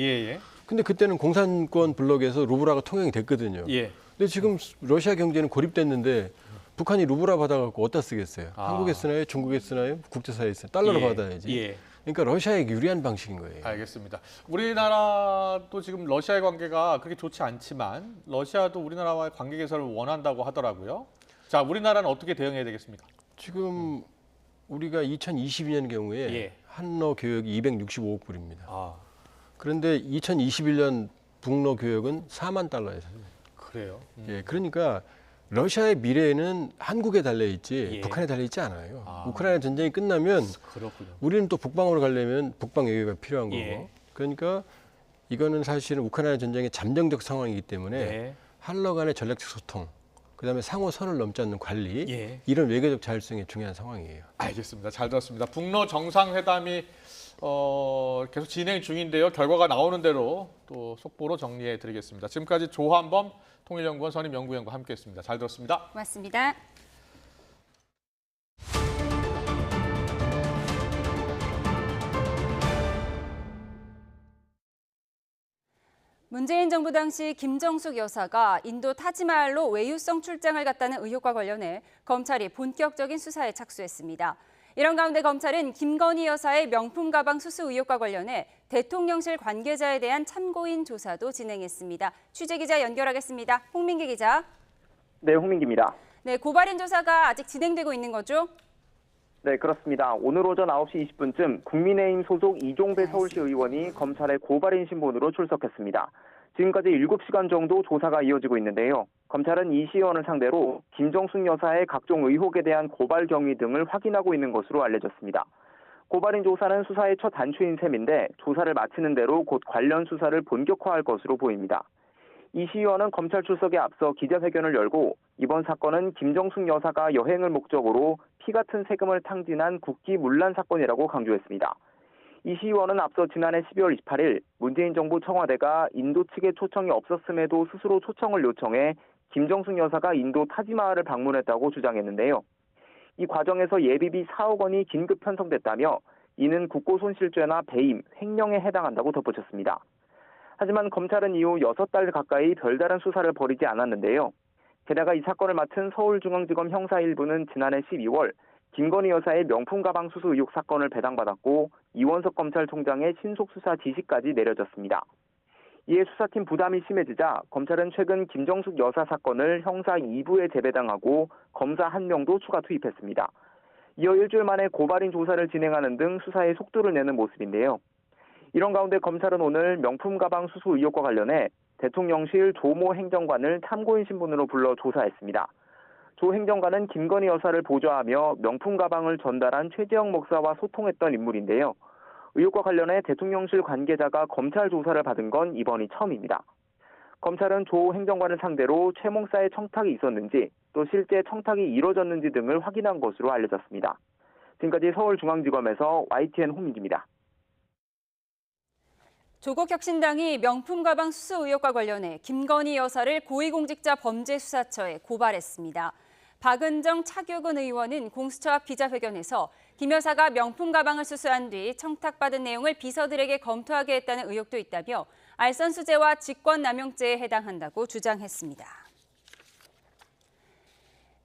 근데 그때는 공산권 블록에서 루브라가 통용이 됐거든요. 근데 지금 러시아 경제는 고립됐는데 북한이 루브라 받아갖고 어디다 쓰겠어요? 한국에 쓰나요? 중국에 쓰나요? 국제사회에 쓰나요? 달러로 받아야지. 그러니까 러시아에게 유리한 방식인 거예요. 알겠습니다. 우리나라도 지금 러시아의 관계가 그렇게 좋지 않지만 러시아도 우리나라와의 관계 개선을 원한다고 하더라고요. 자, 우리나라는 어떻게 대응해야 되겠습니까? 지금 우리가 2022년 경우에 한러 교역이 265억 불입니다. 그런데 2021년 북러 교역은 4만 달러예요. 그래요? 그러니까 러시아의 미래는 한국에 달려있지 북한에 달려있지 않아요. 우크라이나 전쟁이 끝나면 우리는 또 북방으로 가려면 북방 외교가 필요한 거고. 그러니까 이거는 사실은 우크라이나 전쟁의 잠정적 상황이기 때문에 한러 간의 전략적 소통, 그다음에 상호 선을 넘지 않는 관리, 이런 외교적 자율성이 중요한 상황이에요. 알겠습니다. 잘 들었습니다. 북러 정상회담이 계속 진행 중인데요. 결과가 나오는 대로 또 속보로 정리해 드리겠습니다. 지금까지 조한범 통일연구원 선임연구위원과 함께했습니다. 잘 들었습니다. 고맙습니다. 문재인 정부 당시 김정숙 여사가 인도 타지마할로 외유성 출장을 갔다는 의혹과 관련해 검찰이 본격적인 수사에 착수했습니다. 이런 가운데 검찰은 김건희 여사의 명품 가방 수수 의혹과 관련해 대통령실 관계자에 대한 참고인 조사도 진행했습니다. 취재기자 연결하겠습니다. 홍민기 기자. 네, 홍민기입니다. 네, 고발인 조사가 아직 진행되고 있는 거죠? 네, 그렇습니다. 오늘 오전 9시 20분쯤 국민의힘 소속 이종배 서울시 의원이 검찰의 고발인 신분으로 출석했습니다. 지금까지 7시간 정도 조사가 이어지고 있는데요. 검찰은 이 시의원을 상대로 김정숙 여사의 각종 의혹에 대한 고발 경위 등을 확인하고 있는 것으로 알려졌습니다. 고발인 조사는 수사의 첫 단추인 셈인데 조사를 마치는 대로 곧 관련 수사를 본격화할 것으로 보입니다. 이 시의원은 검찰 출석에 앞서 기자회견을 열고 이번 사건은 김정숙 여사가 여행을 목적으로 피 같은 세금을 탕진한 국기문란 사건이라고 강조했습니다. 이 시의원은 앞서 지난해 12월 28일 문재인 정부 청와대가 인도 측의 초청이 없었음에도 스스로 초청을 요청해 김정숙 여사가 인도 타지마할을 방문했다고 주장했는데요. 이 과정에서 예비비 4억 원이 긴급 편성됐다며 이는 국고손실죄나 배임, 횡령에 해당한다고 덧붙였습니다. 하지만 검찰은 이후 6달 가까이 별다른 수사를 벌이지 않았는데요. 게다가 이 사건을 맡은 서울중앙지검 형사 1부는 지난해 12월 김건희 여사의 명품 가방 수수 의혹 사건을 배당받았고 이원석 검찰총장의 신속 수사 지시까지 내려졌습니다. 이에 수사팀 부담이 심해지자 검찰은 최근 김정숙 여사 사건을 형사 2부에 재배당하고 검사 1명도 추가 투입했습니다. 이어 일주일 만에 고발인 조사를 진행하는 등 수사에 속도를 내는 모습인데요. 이런 가운데 검찰은 오늘 명품 가방 수수 의혹과 관련해 대통령실 조모 행정관을 참고인 신분으로 불러 조사했습니다. 조 행정관은 김건희 여사를 보좌하며 명품 가방을 전달한 최재형 목사와 소통했던 인물인데요. 의혹과 관련해 대통령실 관계자가 검찰 조사를 받은 건 이번이 처음입니다. 검찰은 조 행정관을 상대로 최 목사의 청탁이 있었는지 또 실제 청탁이 이뤄졌는지 등을 확인한 것으로 알려졌습니다. 지금까지 서울중앙지검에서 YTN 홍민기입니다. 조국혁신당이 명품 가방 수수 의혹과 관련해 김건희 여사를 고위공직자 범죄수사처에 고발했습니다. 박은정 차규근 의원은 공수처 앞 기자회견에서 김 여사가 명품 가방을 수수한 뒤 청탁받은 내용을 비서들에게 검토하게 했다는 의혹도 있다며 알선수재와 직권남용죄에 해당한다고 주장했습니다.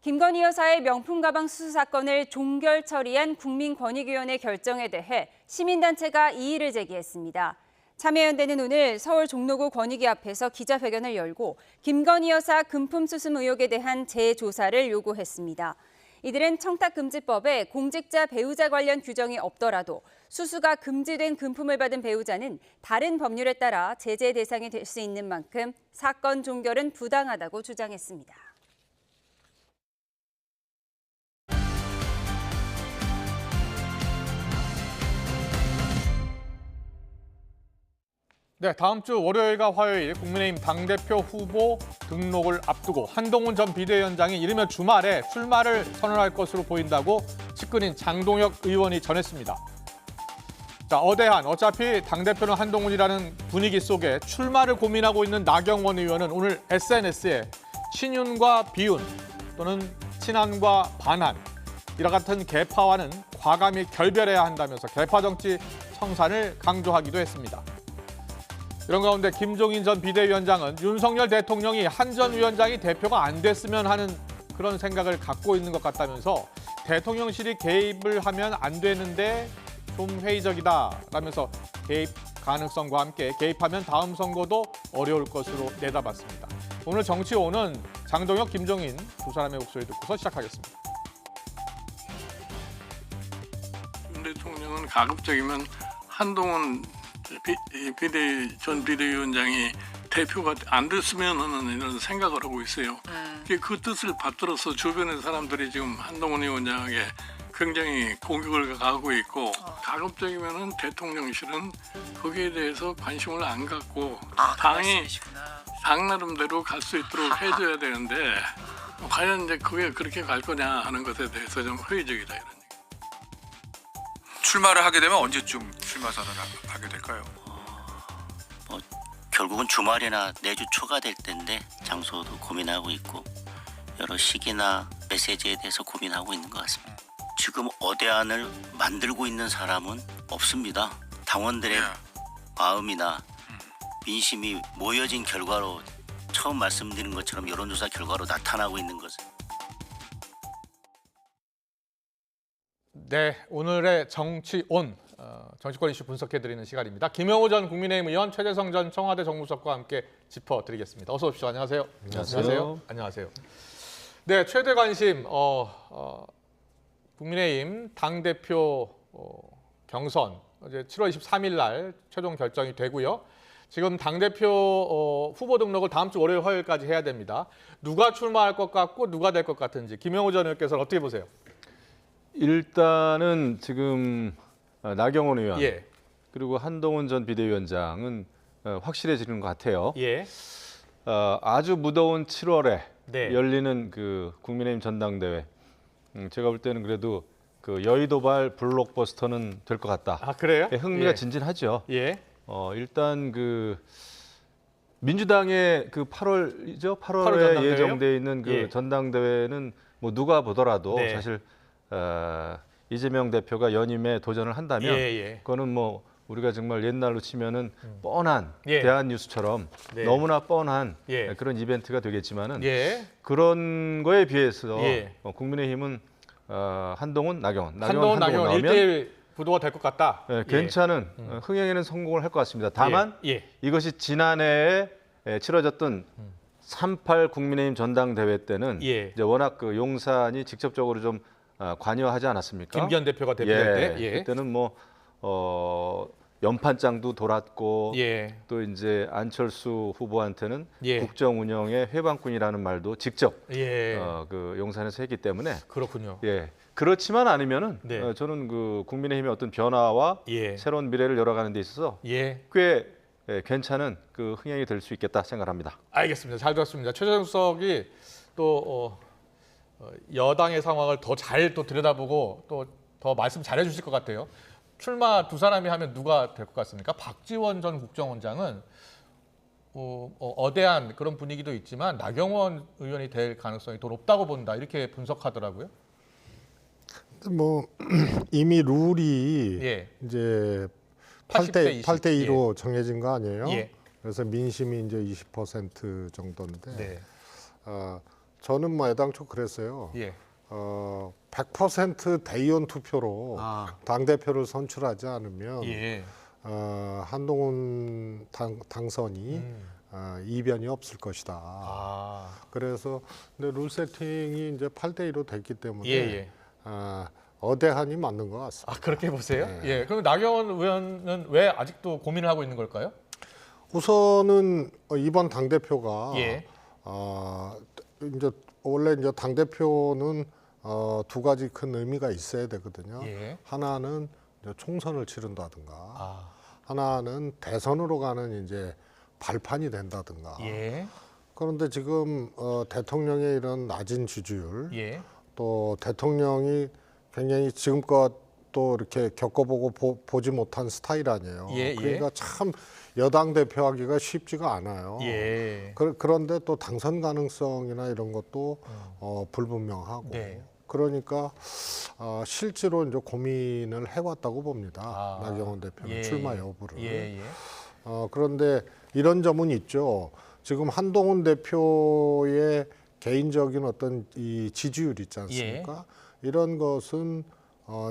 김건희 여사의 명품 가방 수수 사건을 종결 처리한 국민권익위원회 결정에 대해 시민단체가 이의를 제기했습니다. 참여연대는 오늘 서울 종로구 권익위 앞에서 기자회견을 열고 김건희 여사 금품 수수 의혹에 대한 재조사를 요구했습니다. 이들은 청탁금지법에 공직자 배우자 관련 규정이 없더라도 수수가 금지된 금품을 받은 배우자는 다른 법률에 따라 제재 대상이 될 수 있는 만큼 사건 종결은 부당하다고 주장했습니다. 네, 다음 주 월요일과 화요일 국민의힘 당대표 후보 등록을 앞두고 한동훈 전 비대위원장이 이르면 주말에 출마를 선언할 것으로 보인다고 측근인 장동혁 의원이 전했습니다. 자, 어차피 당대표는 한동훈이라는 분위기 속에 출마를 고민하고 있는 나경원 의원은 오늘 SNS에 친윤과 비윤 또는 친한과 반한 이와 같은 계파와는 과감히 결별해야 한다면서 계파 정치 청산을 강조하기도 했습니다. 이런 가운데 김종인 전 비대위원장은 윤석열 대통령이 한 전 위원장이 대표가 안 됐으면 하는 그런 생각을 갖고 있는 것 같다면서 대통령실이 개입을 하면 안 되는데 좀 회의적이다라면서 개입 가능성과 함께 개입하면 다음 선거도 어려울 것으로 내다봤습니다. 오늘 정치오는 장동혁, 김종인 두 사람의 목소리 듣고서 시작하겠습니다. 윤 대통령은 가급적이면 한동훈 전 비대위원장이 대표가 안 됐으면 하는 이런 생각을 하고 있어요. 그 뜻을 받들어서 주변의 사람들이 지금 한동훈 위원장에게 굉장히 공격을 가하고 있고 가급적이면 대통령실은 거기에 대해서 관심을 안 갖고 당이 당 나름대로 갈 수 있도록 해줘야 되는데 과연 이제 그게 그렇게 갈 거냐 하는 것에 대해서 좀 회의적이다 이런. 출마를 하게 되면 언제쯤 출마 선언을 하게 될까요? 결국은 주말이나 내주 초가 될 텐데 장소도 고민하고 있고 여러 시기나 메시지에 대해서 고민하고 있는 것 같습니다. 지금 어대안을 만들고 있는 사람은 없습니다. 당원들의 마음이나 민심이 모여진 결과로 처음 말씀드린 것처럼 여론조사 결과로 나타나고 있는 것은 네, 오늘의 정치온 정치권 이슈 분석해드리는 시간입니다. 김영호 전 국민의힘 의원, 최재성 전 청와대 정무수석과 함께 짚어드리겠습니다. 어서 오십시오. 안녕하세요. 안녕하세요. 안녕하세요. 네, 최대 관심 국민의힘 당대표 경선 어제 7월 23일 날 최종 결정이 되고요. 지금 당대표 후보 등록을 다음 주 월요일, 화요일까지 해야 됩니다. 누가 출마할 것 같고 누가 될 것 같은지 김영호 전 의원께서는 어떻게 보세요? 일단은 지금 나경원 의원 예. 그리고 한동훈 전 비대위원장은 확실해지는 것 같아요. 예. 아주 무더운 7월에 네. 열리는 그 국민의힘 전당대회. 제가 볼 때는 그래도 그 여의도발 블록버스터는 될 것 같다. 아, 그래요? 흥미가 예. 진진하죠. 예. 일단 그 민주당의 그 8월이죠. 8월에 전당대회요? 예정돼 있는 그 예. 전당대회는 뭐 누가 보더라도 네. 사실 이재명 대표가 연임에 도전을 한다면 예. 그거는 뭐 우리가 정말 옛날로 치면은 뻔한 예. 대한뉴스처럼 네. 너무나 뻔한 예. 그런 이벤트가 되겠지만은 예. 그런 거에 비해서 예. 국민의힘은 한동훈, 나경원 1대1 구도가 될 것 같다. 네, 괜찮은 흥행에는 성공을 할 것 같습니다. 다만 예. 이것이 지난해에 치러졌던 3.8 국민의힘 전당대회 때는 예. 이제 워낙 그 용산이 직접적으로 좀 관여하지 않았습니까? 김기현 대표가 대표할 때. 그때는 뭐 연판장도 돌았고 예. 또 이제 안철수 후보한테는 예. 국정 운영의 회방꾼이라는 말도 직접 예. 그 용산에서 했기 때문에 그렇군요. 예. 그렇지만 않으면은 네. 저는 그 국민의힘의 어떤 변화와 예. 새로운 미래를 열어가는 데 있어서 예. 꽤 괜찮은 그 흥행이 될 수 있겠다 생각합니다. 알겠습니다. 잘 들었습니다. 최재형 수석이 또 여당의 상황을 더 잘 또 들여다보고 또 더 말씀 잘해 주실 것 같아요. 출마 두 사람이 하면 누가 될 것 같습니까? 박지원 전 국정원장은 어대한 그런 분위기도 있지만 나경원 의원이 될 가능성이 더 높다고 본다. 이렇게 분석하더라고요. 뭐 이미 룰이 예. 이제 80대 8대 2로 정해진 거 아니에요? 예. 그래서 민심이 이제 20% 정도인데 네. 저는 뭐 애당초 그랬어요. 예. 100% 대의원 투표로 당 대표를 선출하지 않으면 예. 한동훈 당선이 이변이 없을 것이다. 그래서 근데 룰 세팅이 이제 8대 2로 됐기 때문에 예. 어대한이 맞는 것 같습니다. 그렇게 보세요? 네. 예. 그럼 나경원 의원은 왜 아직도 고민을 하고 있는 걸까요? 우선은 이번 당 대표가 예. 이제 원래 이제 당 대표는 두 가지 큰 의미가 있어야 되거든요. 예. 하나는 이제 총선을 치른다든가, 하나는 대선으로 가는 이제 발판이 된다든가. 예. 그런데 지금 대통령의 이런 낮은 지지율, 예. 또 대통령이 굉장히 지금껏 또 이렇게 겪어보고 보지 못한 스타일 아니에요. 예. 그러니까 참 여당 대표하기가 쉽지가 않아요. 예. 그런데 또 당선 가능성이나 이런 것도 불분명하고. 네. 그러니까 실제로 이제 고민을 해왔다고 봅니다. 나경원 대표는 예. 출마 여부를. 예. 그런데 이런 점은 있죠. 지금 한동훈 대표의 개인적인 어떤 이 지지율 있지 않습니까? 이런 것은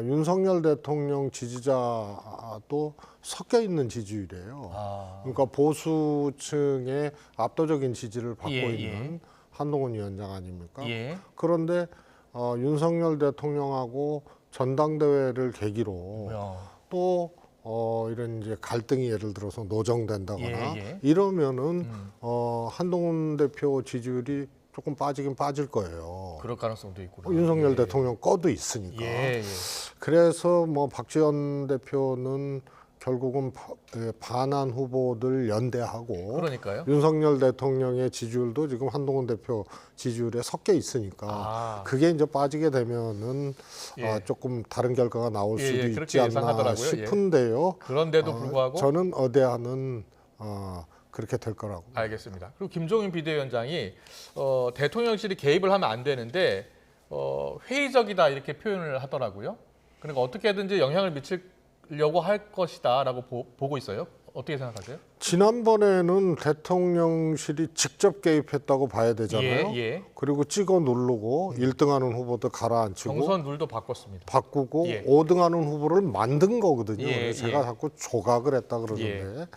윤석열 대통령 지지자도 섞여 있는 지지율이에요. 그러니까 보수층의 압도적인 지지를 받고 있는 한동훈 위원장 아닙니까? 그런데 윤석열 대통령하고 전당대회를 계기로 또 이런 이제 갈등이 예를 들어서 노정된다거나 이러면은 한동훈 대표 지지율이 조금 빠지긴 빠질 거예요. 그럴 가능성도 있구나. 윤석열 대통령 거도 있으니까. 그래서 뭐 박지원 대표는 결국은 반한 후보들 연대하고 그러니까요. 윤석열 대통령의 지지율도 지금 한동훈 대표 지지율에 섞여 있으니까 그게 이제 빠지게 되면은 조금 다른 결과가 나올 수도 있지 않나 싶은데요. 그런데도 불구하고 저는 어대하는 그렇게 될 거라고. 알겠습니다. 그리고 김종인 비대위원장이 대통령실이 개입을 하면 안 되는데 회의적이다 이렇게 표현을 하더라고요. 그러니까 어떻게든지 영향을 미치려고 할 것이다라고 보고 있어요. 어떻게 생각하세요? 지난번에는 대통령실이 직접 개입했다고 봐야 되잖아요. 그리고 찍어 누르고 1등하는 후보도 가라앉히고 경선 룰도 바꾸고 5등하는 후보를 만든 거거든요. 제가 자꾸 조각을 했다 그러는데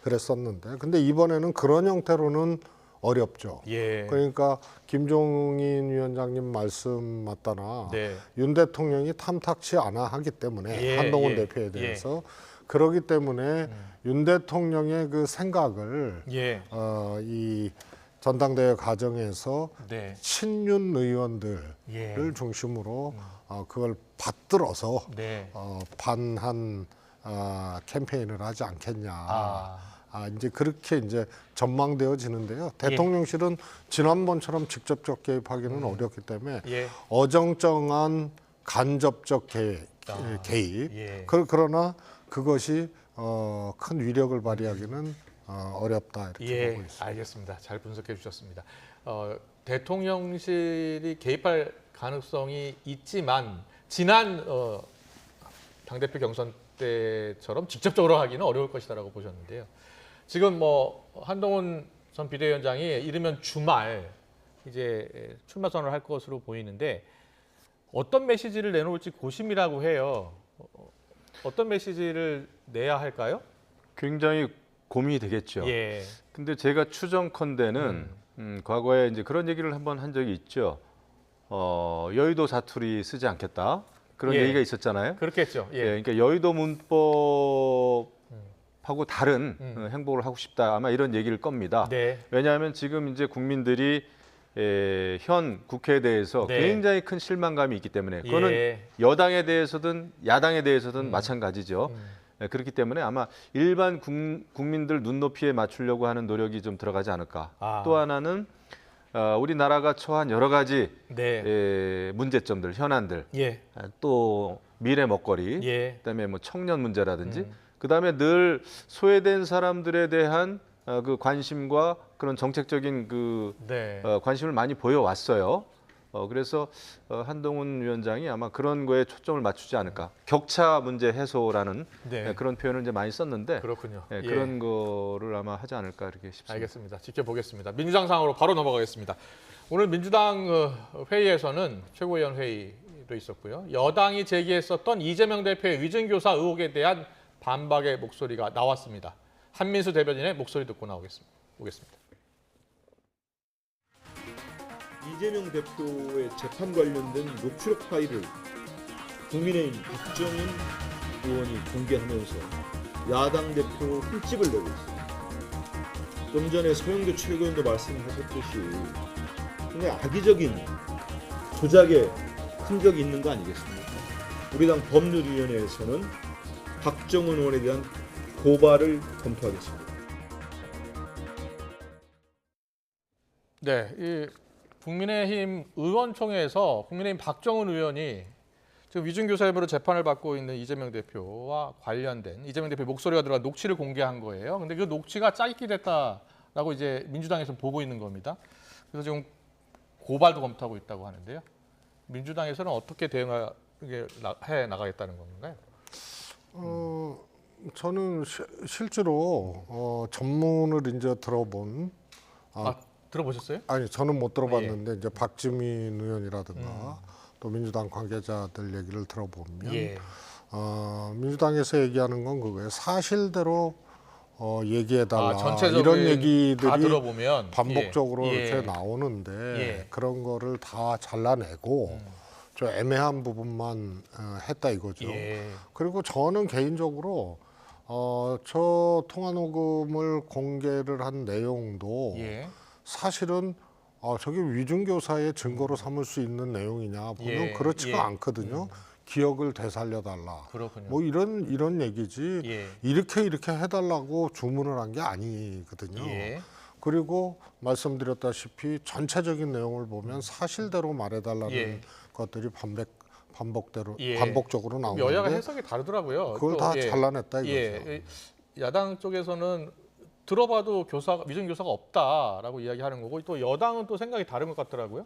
그랬었는데 근데 이번에는 그런 형태로는 어렵죠. 그러니까 김종인 위원장님 말씀 맞다나 윤 대통령이 탐탁치 않아 하기 때문에 한동훈 대표에 대해서 그렇기 때문에 윤 대통령의 그 생각을 이 전당대회 과정에서 친윤 의원들을 중심으로 그걸 받들어서 반한 캠페인을 하지 않겠냐. 이제 그렇게 이제 전망되어지는데요. 대통령실은 지난번처럼 직접적 개입하기는 어렵기 때문에 어정쩡한 간접적 개입. 그러나 그것이 큰 위력을 발휘하기는 어렵다 이렇게 보고 있습니다. 알겠습니다. 잘 분석해 주셨습니다. 대통령실이 개입할 가능성이 있지만 지난 당대표 경선 때처럼 직접적으로 하기는 어려울 것이다라고 보셨는데요. 지금 뭐 한동훈 전 비대위원장이 이르면 주말 이제 출마 선언을 할 것으로 보이는데 어떤 메시지를 내놓을지 고심이라고 해요. 어떤 메시지를 내야 할까요? 굉장히 고민이 되겠죠. 근데 제가 추정컨대는 과거에 이제 그런 얘기를 한번 한 적이 있죠. 여의도 사투리 쓰지 않겠다. 그런 얘기가 있었잖아요. 그렇겠죠. 그러니까 여의도 문법 하고 다른 행보를 하고 싶다 아마 이런 얘기일 겁니다. 네. 왜냐하면 지금 이제 국민들이 현 국회에 대해서 네. 굉장히 큰 실망감이 있기 때문에 그거는 예. 여당에 대해서든 야당에 대해서든 마찬가지죠. 그렇기 때문에 아마 일반 국민들 눈높이에 맞추려고 하는 노력이 좀 들어가지 않을까. 또 하나는 우리나라가 처한 여러 가지 네. 문제점들, 현안들, 예. 또 미래 먹거리, 예. 그다음에 뭐 청년 문제라든지, 그다음에 늘 소외된 사람들에 대한 그 관심과 그런 정책적인 그 네. 관심을 많이 보여왔어요. 그래서 한동훈 위원장이 아마 그런 거에 초점을 맞추지 않을까. 격차 문제 해소라는 네. 그런 표현을 이제 많이 썼는데 그렇군요. 예. 그런 거를 아마 하지 않을까 이렇게 싶습니다. 알겠습니다. 지켜보겠습니다. 민주당 상으로 바로 넘어가겠습니다. 오늘 민주당 회의에서는 최고위원 회의도 있었고요. 여당이 제기했었던 이재명 대표의 위증교사 의혹에 대한 반박의 목소리가 나왔습니다. 한민수 대변인의 목소리 듣고 오겠습니다. 이재명 대표의 재판 관련된 녹취록 파일을 국민의힘 박정인 의원이 공개하면서 야당 대표 흠집을 내고 있습니다. 좀 전에 서영교 최고위원도 말씀하셨듯이 굉장히 악의적인 조작의 흔적이 있는 거 아니겠습니까? 우리 당 법률위원회에서는 박정은 의원에 대한 고발을 검토하겠습니다. 네, 이 국민의힘 의원총회에서 국민의힘 박정은 의원이 지금 위증교사 혐의로 재판을 받고 있는 이재명 대표와 관련된 이재명 대표의 목소리가 들어간 녹취를 공개한 거예요. 근데 그 녹취가 짜깁기 됐다라고 이제 민주당에서 보고 있는 겁니다. 그래서 지금 고발도 검토하고 있다고 하는데요. 민주당에서는 어떻게 대응해 나가겠다는 건가요? 저는 실제로 전문을 이제 들어본 들어보셨어요? 아니 저는 못 들어봤는데 이제 박지민 의원이라든가 또 민주당 관계자들 얘기를 들어보면 민주당에서 얘기하는 건 그거예요. 사실대로 얘기해달라 이런 얘기들이 다 들어보면 반복적으로 이렇게 나오는데 그런 거를 다 잘라내고 좀 애매한 부분만 했다 이거죠. 그리고 저는 개인적으로 저 통화 녹음을 공개를 한 내용도 사실은 저게 위증교사의 증거로 삼을 수 있는 내용이냐 보면 그렇지가 않거든요. 기억을 되살려달라. 그렇군요. 뭐 이런 얘기지. 이렇게 해달라고 주문을 한 게 아니거든요. 그리고 말씀드렸다시피 전체적인 내용을 보면 사실대로 말해달라는 것들이 반복적으로 나오는데 여야가 해석이 다르더라고요. 그걸 다 잘라냈다 이거죠. 야당 쪽에서는 들어봐도 위증교사가 없다라고 이야기하는 거고 또 여당은 또 생각이 다른 것 같더라고요.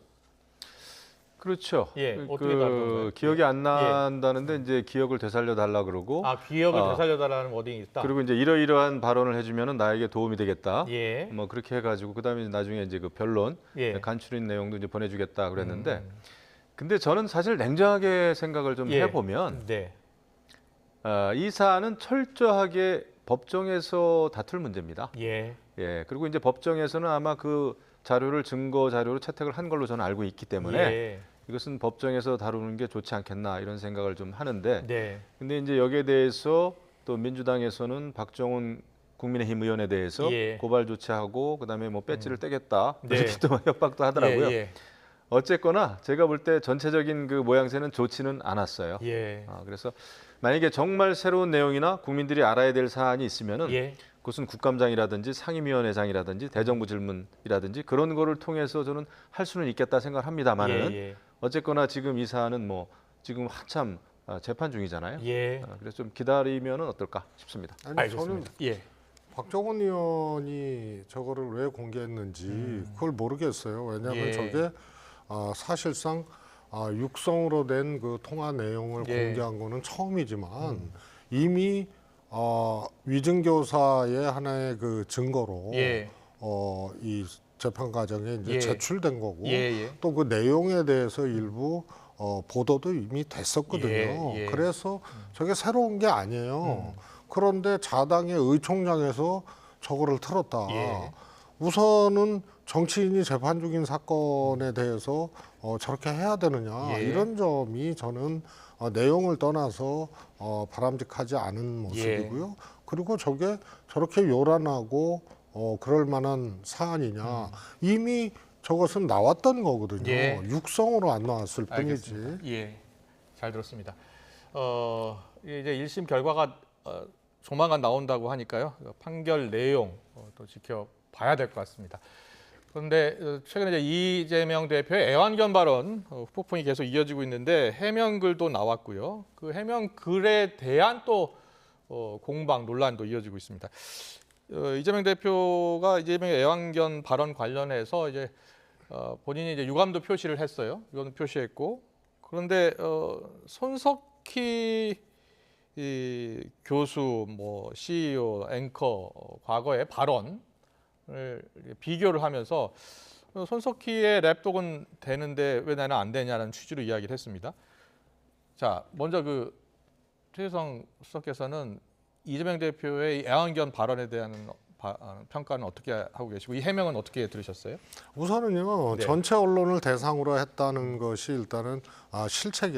그렇죠. 어떻게 다른 건가요? 기억이 안 난다는데 이제 기억을 되살려 달라 그러고. 기억을 되살려 달라는 워딩이 있다. 그리고 이제 이러이러한 발언을 해주면은 나에게 도움이 되겠다. 뭐 그렇게 해가지고 그다음에 나중에 이제 그 변론 간추린 내용도 이제 보내주겠다 그랬는데. 근데 저는 사실 냉정하게 생각을 좀 해보면 이 사안은 철저하게 법정에서 다툴 문제입니다. 그리고 이제 법정에서는 아마 그 자료를 증거 자료로 채택을 한 걸로 저는 알고 있기 때문에 이것은 법정에서 다루는 게 좋지 않겠나 이런 생각을 좀 하는데 근데 이제 여기에 대해서 또 민주당에서는 박정훈 국민의힘 의원에 대해서 고발 조치하고 그다음에 뭐 배지를 떼겠다 이렇게 또 협박도 하더라고요. 어쨌거나 제가 볼 때 전체적인 그 모양새는 좋지는 않았어요. 그래서 만약에 정말 새로운 내용이나 국민들이 알아야 될 사안이 있으면은 그것은 국감장이라든지 상임위원회장이라든지 대정부 질문이라든지 그런 거를 통해서 저는 할 수는 있겠다 생각합니다만은 어쨌거나 지금 이 사안은 뭐 지금 한참 재판 중이잖아요. 그래서 좀 기다리면은 어떨까 싶습니다. 아니, 저는 박정훈 의원이 저거를 왜 공개했는지 그걸 모르겠어요. 왜냐하면 저게 사실상 육성으로 된 그 통화 내용을 공개한 거는 처음이지만 이미 위증교사의 하나의 그 증거로 이 재판 과정에 이제 제출된 거고 또 그 내용에 대해서 일부 보도도 이미 됐었거든요. 그래서 저게 새로운 게 아니에요. 그런데 자당의 의총장에서 저거를 틀었다. 우선은 정치인이 재판 중인 사건에 대해서 저렇게 해야 되느냐 이런 점이 저는 내용을 떠나서 바람직하지 않은 모습이고요. 그리고 저게 저렇게 요란하고 그럴 만한 사안이냐. 이미 저것은 나왔던 거거든요. 예. 육성으로 안 나왔을 뿐이지. 알겠습니다. 예, 잘 들었습니다. 이제 1심 결과가 조만간 나온다고 하니까요. 판결 내용 또 지켜봐야 될 것 같습니다. 그런데 최근에 이제 이재명 대표의 애완견 발언 후폭풍이 계속 이어지고 있는데 해명글도 나왔고요. 그 해명글에 대한 또 공방 논란도 이어지고 있습니다. 이재명 대표가 이재명의 애완견 발언 관련해서 이제 본인이 이제 유감도 표시를 했어요. 유감도 표시했고 그런데 손석희 이 교수, 뭐 CEO, 앵커 과거의 발언을 비교를 하면서 손석희의 랩독은 되는데 왜 나는 안 되냐는 취지로 이야기를 했습니다. 자, 먼저 그 최재성 수석께서는 이재명 대표의 애완견 발언에 대한 평가는 어떻게 하고 계시고 이 해명은 어떻게 들으셨어요? 우선은요. 네. 전체 언론을 대상으로 했다는 것이 일단은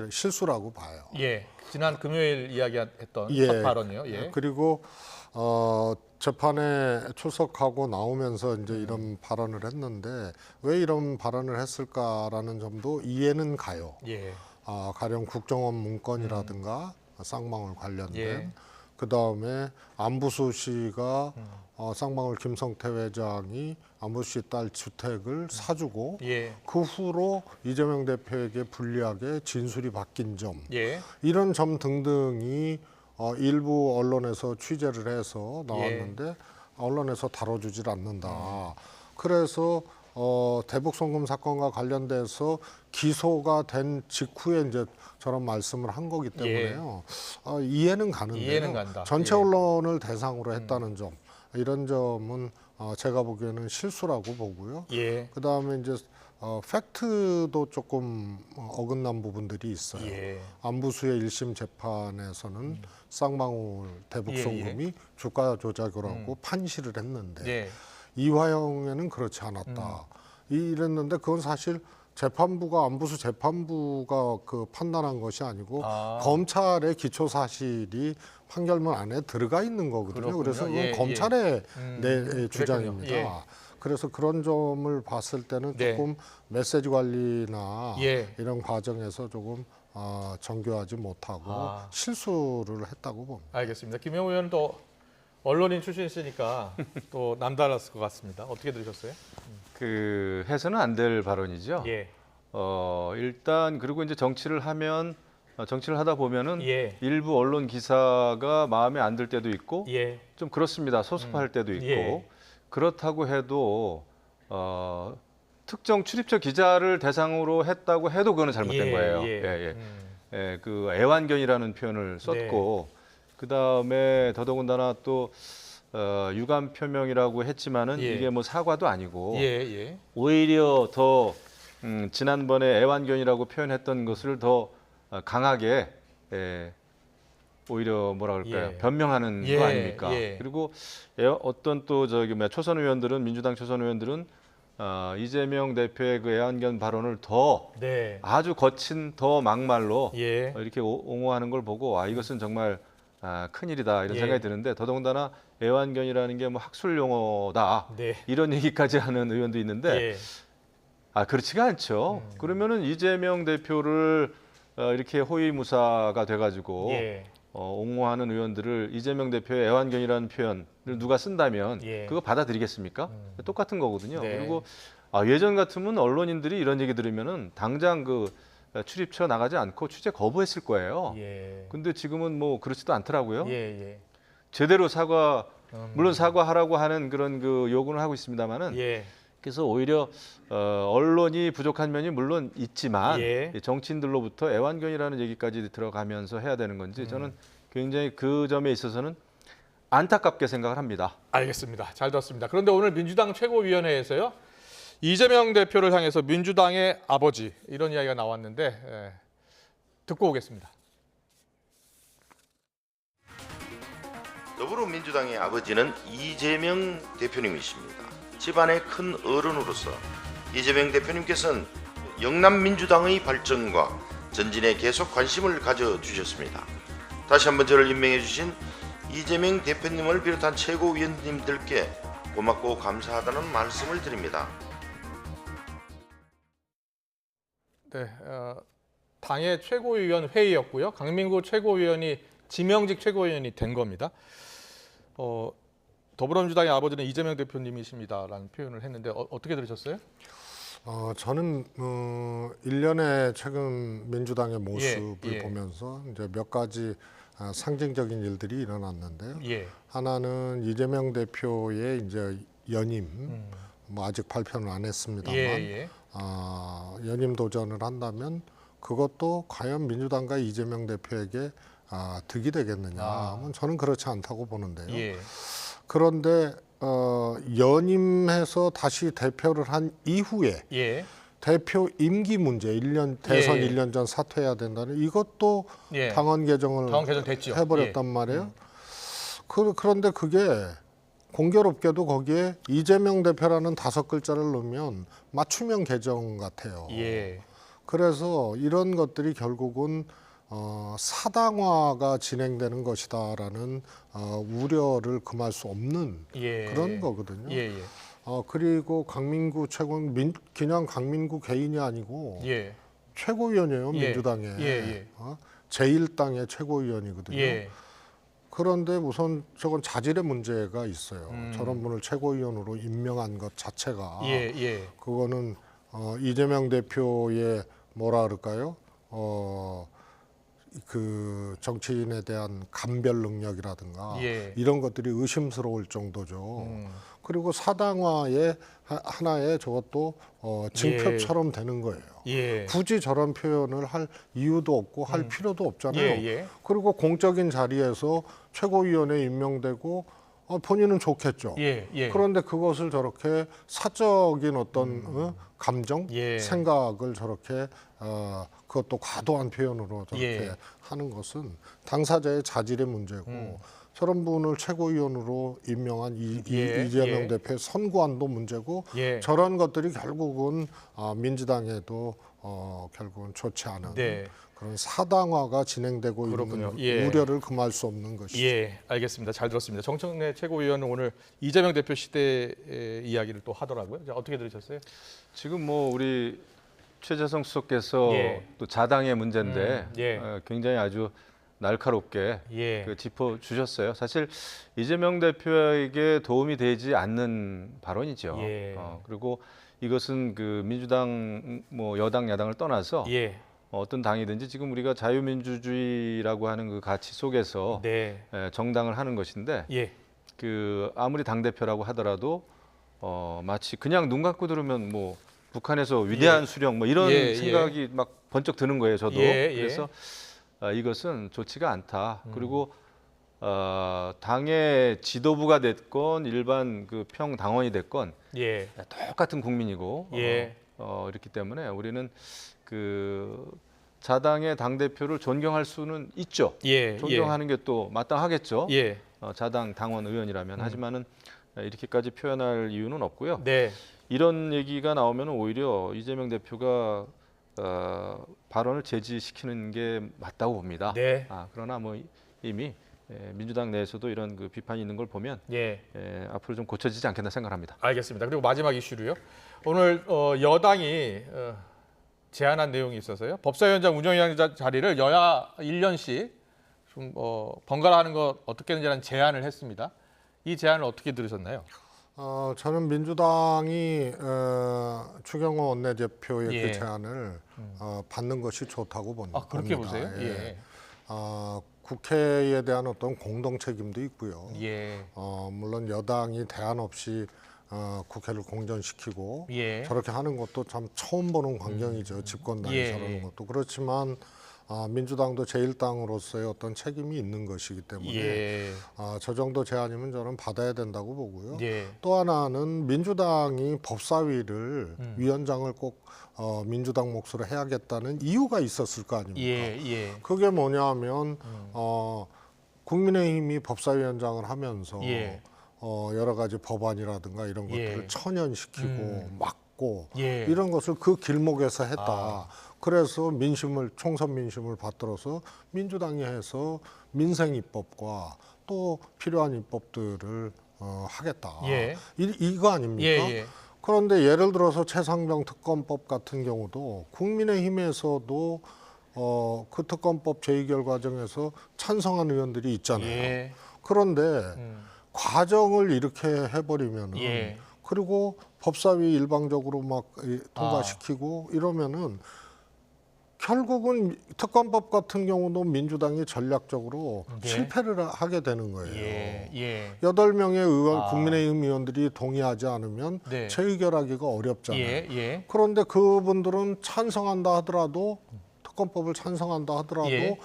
실수라고 봐요. 예, 지난 금요일 이야기했던 예. 첫 발언이요. 예. 그리고 재판에 출석하고 나오면서 이제 이런 발언을 했는데 왜 이런 발언을 했을까라는 점도 이해는 가요. 예. 가령 국정원 문건이라든가 쌍방울 관련된 예. 그다음에 안부수 씨가 쌍방울 김성태 회장이 안부수 씨 딸 주택을 사주고 예. 그 후로 이재명 대표에게 불리하게 진술이 바뀐 점 예. 이런 점 등등이 일부 언론에서 취재를 해서 나왔는데 언론에서 다뤄주질 않는다. 그래서 대북 송금 사건과 관련돼서 기소가 된 직후에 이제 저런 말씀을 한 거기 때문에요. 이해는 가는데요. 이해는 간다. 전체 예. 언론을 대상으로 했다는 점 이런 점은 제가 보기에는 실수라고 보고요. 예. 그다음에 이제 팩트도 조금 어긋난 부분들이 있어요. 예. 안부수의 1심 재판에서는 쌍방울 대북 송금이 주가 조작이라고 판시를 했는데 예. 이화영에는 그렇지 않았다. 이랬는데 그건 사실 재판부가 안부수 재판부가 그 판단한 것이 아니고 검찰의 기초 사실이 판결문 안에 들어가 있는 거거든요. 그렇군요. 그래서 그건 예, 검찰의 예. 주장입니다. 예. 그래서 그런 점을 봤을 때는 조금 메시지 관리나 이런 과정에서 조금 정교하지 못하고 실수를 했다고 봅니다. 알겠습니다. 김영우 의원은 또 언론인 출신이시니까 또 남달랐을 것 같습니다. 어떻게 들으셨어요? 그 해서는 안 될 발언이죠. 예. 일단 그리고 이제 정치를 하다 보면은 일부 언론 기사가 마음에 안 들 때도 있고 좀 그렇습니다. 소수파할 때도 있고 그렇다고 해도 특정 출입처 기자를 대상으로 했다고 해도 그거는 잘못된 거예요. 그 애완견이라는 표현을 썼고 그 다음에 더더군다나 또 유감 표명이라고 했지만은 이게 뭐 사과도 아니고 오히려 더 지난번에 애완견이라고 표현했던 것을 더 강하게 오히려 뭐라 그럴까요? 변명하는 거 아닙니까? 그리고 어떤 또 초선 의원들은 민주당 초선 의원들은 이재명 대표의 그 애완견 발언을 더 아주 거친 더 막말로 이렇게 옹호하는 걸 보고 이것은 정말 큰일이다 이런 생각이 드는데 더더군다나 애완견이라는 게 뭐 학술 용어다 이런 얘기까지 하는 의원도 있는데 그렇지가 않죠. 그러면은 이재명 대표를 이렇게 호위무사가 돼가지고 옹호하는 의원들을 이재명 대표의 애완견이라는 표현을 누가 쓴다면 그거 받아들이겠습니까? 똑같은 거거든요. 그리고 예전 같으면 언론인들이 이런 얘기 들으면은 당장 그 출입처 나가지 않고 취재 거부했을 거예요. 근데 지금은 뭐 그렇지도 않더라고요. 제대로 물론 사과하라고 하는 그런 그 요구는 하고 있습니다만은 그래서 오히려 언론이 부족한 면이 물론 있지만 정치인들로부터 애완견이라는 얘기까지 들어가면서 해야 되는 건지 저는 굉장히 그 점에 있어서는 안타깝게 생각을 합니다. 알겠습니다. 잘 들었습니다. 그런데 오늘 민주당 최고위원회에서요. 이재명 대표를 향해서 민주당의 아버지 이런 이야기가 나왔는데 듣고 오겠습니다. 더불어민주당의 아버지는 이재명 대표님이십니다. 집안의 큰 어른으로서 이재명 대표님께서는 영남민주당의 발전과 전진에 계속 관심을 가져주셨습니다. 다시 한번 저를 임명해 주신 이재명 대표님을 비롯한 최고위원님들께 고맙고 감사하다는 말씀을 드립니다. 네, 당의 최고위원 회의였고요. 강민구 최고위원이 지명직 최고위원이 된 겁니다. 더불어민주당의 아버지는 이재명 대표님이십니다라는 표현을 했는데 어떻게 들으셨어요? 저는 일련의 최근 민주당의 모습을 예. 보면서 이제 몇 가지 상징적인 일들이 일어났는데요. 예. 하나는 이재명 대표의 이제 연임, 뭐 아직 발표는 안 했습니다만 연임 도전을 한다면 그것도 과연 민주당과 이재명 대표에게 득이 되겠느냐? 저는 그렇지 않다고 보는데요. 예. 그런데 연임해서 다시 대표를 한 이후에 대표 임기 문제, 1년 대선 1년 전 사퇴해야 된다는 이것도 당원 개정을 됐죠. 해버렸단 말이에요. 그런데 그게 공교롭게도 거기에 이재명 대표라는 5글자를 넣으면 맞춤형 개정 같아요. 그래서 이런 것들이 결국은 사당화가 진행되는 것이다라는 우려를 금할 수 없는 그런 거거든요. 그리고 강민구 최고위원, 그냥 강민구 개인이 아니고 최고위원이에요, 민주당의. 제1당의 최고위원이거든요. 그런데 우선 저건 자질의 문제가 있어요. 저런 분을 최고위원으로 임명한 것 자체가 그거는 이재명 대표의 뭐라 그럴까요? 그 정치인에 대한 감별 능력이라든가 이런 것들이 의심스러울 정도죠. 그리고 사당화의 하나의 저것도 징표처럼 되는 거예요. 굳이 저런 표현을 할 이유도 없고 할 필요도 없잖아요. 그리고 공적인 자리에서 최고위원에 임명되고 본인은 좋겠죠. 그런데 그것을 저렇게 사적인 어떤 감정, 생각을 저렇게 그것도 과도한 표현으로 저렇게 하는 것은 당사자의 자질의 문제고 저런 분을 최고위원으로 임명한 이재명 대표의 선고안도 문제고 저런 것들이 결국은 민주당에도 결국은 좋지 않은 그런 사당화가 진행되고 있는 우려를 금할 수 없는 것이죠. 알겠습니다. 잘 들었습니다. 정청래 최고위원은 오늘 이재명 대표 시대의 이야기를 또 하더라고요. 어떻게 들으셨어요? 지금 뭐 우리 최재성 수석께서 또 자당의 문제인데 굉장히 아주 날카롭게 그 짚어주셨어요. 사실 이재명 대표에게 도움이 되지 않는 발언이죠. 그리고 이것은 그 민주당 뭐 여당 야당을 떠나서 어떤 당이든지 지금 우리가 자유민주주의라고 하는 그 가치 속에서 정당을 하는 것인데 그 아무리 당 대표라고 하더라도 마치 그냥 눈 감고 들으면 뭐 북한에서 위대한 수령 뭐 이런 생각이 막 번쩍 드는 거예요. 저도 그래서 이것은 좋지가 않다. 그리고 당의 지도부가 됐건 일반 그 평당원이 됐건 똑같은 국민이고 이렇기 때문에 우리는 그 자당의 당 대표를 존경할 수는 있죠. 존경하는 게 또 마땅하겠죠. 자당 당원 의원이라면 하지만은 이렇게까지 표현할 이유는 없고요. 이런 얘기가 나오면 오히려 이재명 대표가 발언을 제지시키는 게 맞다고 봅니다. 그러나 뭐 이미 민주당 내에서도 이런 그 비판이 있는 걸 보면 앞으로 좀 고쳐지지 않겠나 생각합니다. 알겠습니다. 그리고 마지막 이슈로요. 오늘 여당이 제안한 내용이 있어서요. 법사위원장 운영위원장 자리를 여야 1년씩 좀 번갈아 하는 것 어떻게든지라는 제안을 했습니다. 이 제안을 어떻게 들으셨나요? 저는 민주당이 추경호 원내대표의 그 제안을 받는 것이 좋다고 봅니다. 그렇게 보세요? 국회에 대한 어떤 공동 책임도 있고요. 물론 여당이 대안 없이 국회를 공전시키고 저렇게 하는 것도 참 처음 보는 광경이죠. 집권당이 저러는 것도. 그렇지만 민주당도 제1당으로서의 어떤 책임이 있는 것이기 때문에 저 정도 제안이면 저는 받아야 된다고 보고요. 또 하나는 민주당이 법사위를 위원장을 꼭 민주당 몫으로 해야겠다는 이유가 있었을 거 아닙니까? 그게 뭐냐면 국민의힘이 법사위원장을 하면서 여러 가지 법안이라든가 이런 것들을 천연시키고 막고 이런 것을 그 길목에서 했다. 그래서 총선 민심을 받들어서 민주당이 해서 민생 입법과 또 필요한 입법들을 하겠다. 예. 이거 아닙니까? 예. 그런데 예를 들어서 최상병 특검법 같은 경우도 국민의힘에서도 그 특검법 제의결 과정에서 찬성한 의원들이 있잖아요. 예. 그런데 과정을 이렇게 해버리면은 그리고 법사위 일방적으로 막 통과시키고 이러면은 결국은 특검법 같은 경우도 민주당이 전략적으로 실패를 하게 되는 거예요. 8명의 의원, 국민의힘 의원들이 동의하지 않으면 재의결하기가 어렵잖아요. 그런데 그분들은 찬성한다 하더라도 특검법을 찬성한다 하더라도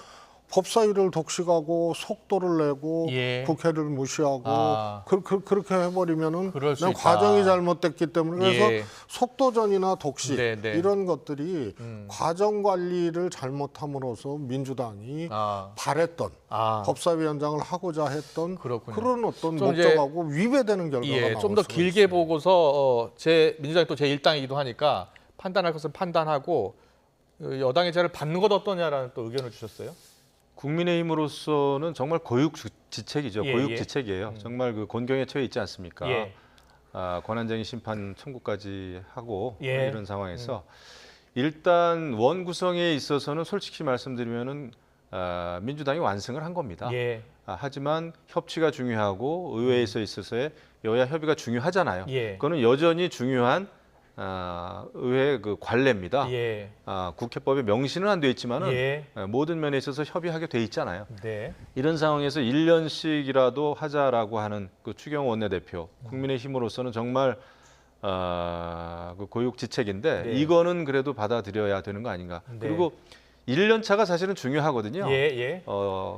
법사위를 독식하고 속도를 내고 국회를 무시하고 그렇게 해버리면은 그냥 과정이 잘못됐기 때문에 그래서 속도전이나 독식 이런 것들이 과정 관리를 잘못함으로써 민주당이 바랬던 법사위원장을 하고자 했던 그런 어떤 목적하고 위배되는 결과가 나올 좀 더 길게 보고서 민주당이 또 제1당이기도 하니까 판단할 것은 판단하고 여당의 죄를 받는 것 어떠냐라는 또 의견을 주셨어요. 국민의힘으로서는 정말 고육지책이죠. 고육지책이에요. 정말 그 곤경에 처해 있지 않습니까? 권한쟁의 심판 청구까지 하고 이런 상황에서 일단 원 구성에 있어서는 솔직히 말씀드리면은 민주당이 완승을 한 겁니다. 하지만 협치가 중요하고 의회에서 있어서의 여야 협의가 중요하잖아요. 그거는 여전히 중요한 의회 그 관례입니다. 국회법에 명시는 안 돼 있지만은 모든 면에 있어서 협의하게 돼 있잖아요. 이런 상황에서 1년씩이라도 하자라고 하는 그 추경호 원내대표, 국민의힘으로서는 정말 그 고육지책인데 이거는 그래도 받아들여야 되는 거 아닌가. 그리고 1년 차가 사실은 중요하거든요.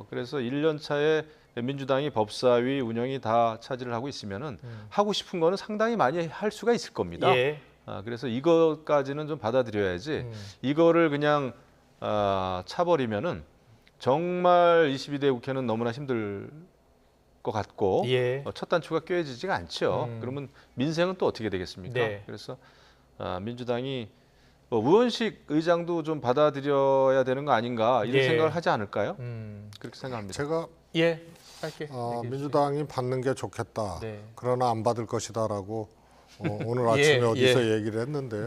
그래서 1년 차에 민주당이 법사위 운영이 다 차지를 하고 있으면은 하고 싶은 거는 상당히 많이 할 수가 있을 겁니다. 그래서 이거까지는 좀 받아들여야지 이거를 그냥 차버리면은 정말 22대 국회는 너무나 힘들 것 같고 첫 단추가 꿰어지지가 않죠. 그러면 민생은 또 어떻게 되겠습니까? 그래서 민주당이 의원식 의장도 좀 받아들여야 되는 거 아닌가 이런 생각을 하지 않을까요? 그렇게 생각합니다. 제가 짧게 민주당이 받는 게 좋겠다. 그러나 안 받을 것이다라고 오늘 아침에 어디서 얘기를 했는데요.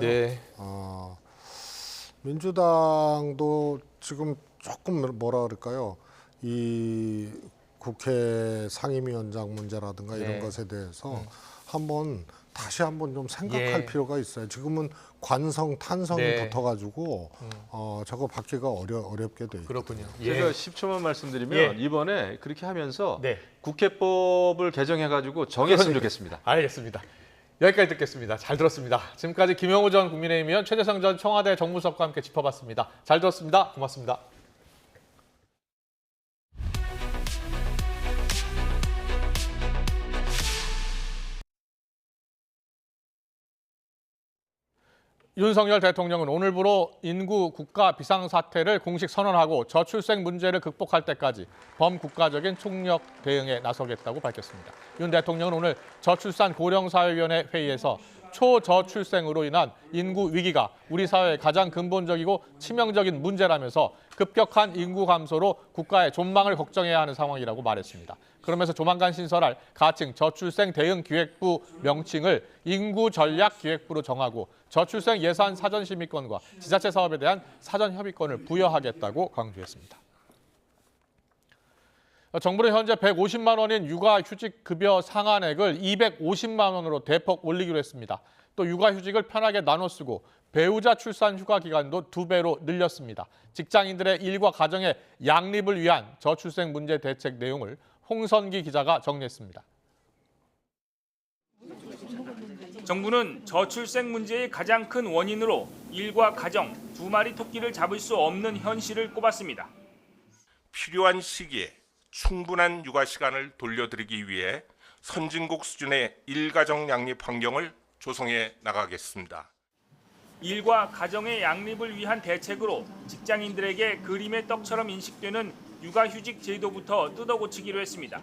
민주당도 지금 조금 뭐라 그럴까요? 이 국회 상임위원장 문제라든가 이런 것에 대해서 다시 한번 좀 생각할 필요가 있어요. 지금은 관성, 탄성이 붙어가지고 저거 받기가 어렵게 돼 있거든요. 그렇군요. 제가 10초만 말씀드리면 이번에 그렇게 하면서 국회법을 개정해가지고 정했으면 좋겠습니다. 알겠습니다. 여기까지 듣겠습니다. 잘 들었습니다. 지금까지 김영우 전 국민의힘 의원, 최재성 전 청와대 정무수석과 함께 짚어봤습니다. 잘 들었습니다. 고맙습니다. 윤석열 대통령은 오늘부로 인구 국가 비상사태를 공식 선언하고 저출생 문제를 극복할 때까지 범국가적인 총력 대응에 나서겠다고 밝혔습니다. 윤 대통령은 오늘 저출산 고령사회위원회 회의에서 초저출생으로 인한 인구 위기가 우리 사회의 가장 근본적이고 치명적인 문제라면서 급격한 인구 감소로 국가의 존망을 걱정해야 하는 상황이라고 말했습니다. 그러면서 조만간 신설할 가칭 저출생 대응기획부 명칭을 인구전략기획부로 정하고 저출생 예산 사전심의권과 지자체 사업에 대한 사전협의권을 부여하겠다고 강조했습니다. 정부는 현재 150만 원인 육아휴직급여 상한액을 250만 원으로 대폭 올리기로 했습니다. 또 육아휴직을 편하게 나눠 쓰고 배우자 출산 휴가 기간도 2배로 늘렸습니다. 직장인들의 일과 가정의 양립을 위한 저출생 문제 대책 내용을 홍선기 기자가 정리했습니다. 정부는 저출생 문제의 가장 큰 원인으로 일과 가정 두 마리 토끼를 잡을 수 없는 현실을 꼽았습니다. 필요한 시기에 충분한 육아 시간을 돌려드리기 위해 선진국 수준의 일가정 양립 환경을 조성해 나가겠습니다. 일과 가정의 양립을 위한 대책으로 직장인들에게 그림의 떡처럼 인식되는 육아휴직 제도부터 뜯어고치기로 했습니다.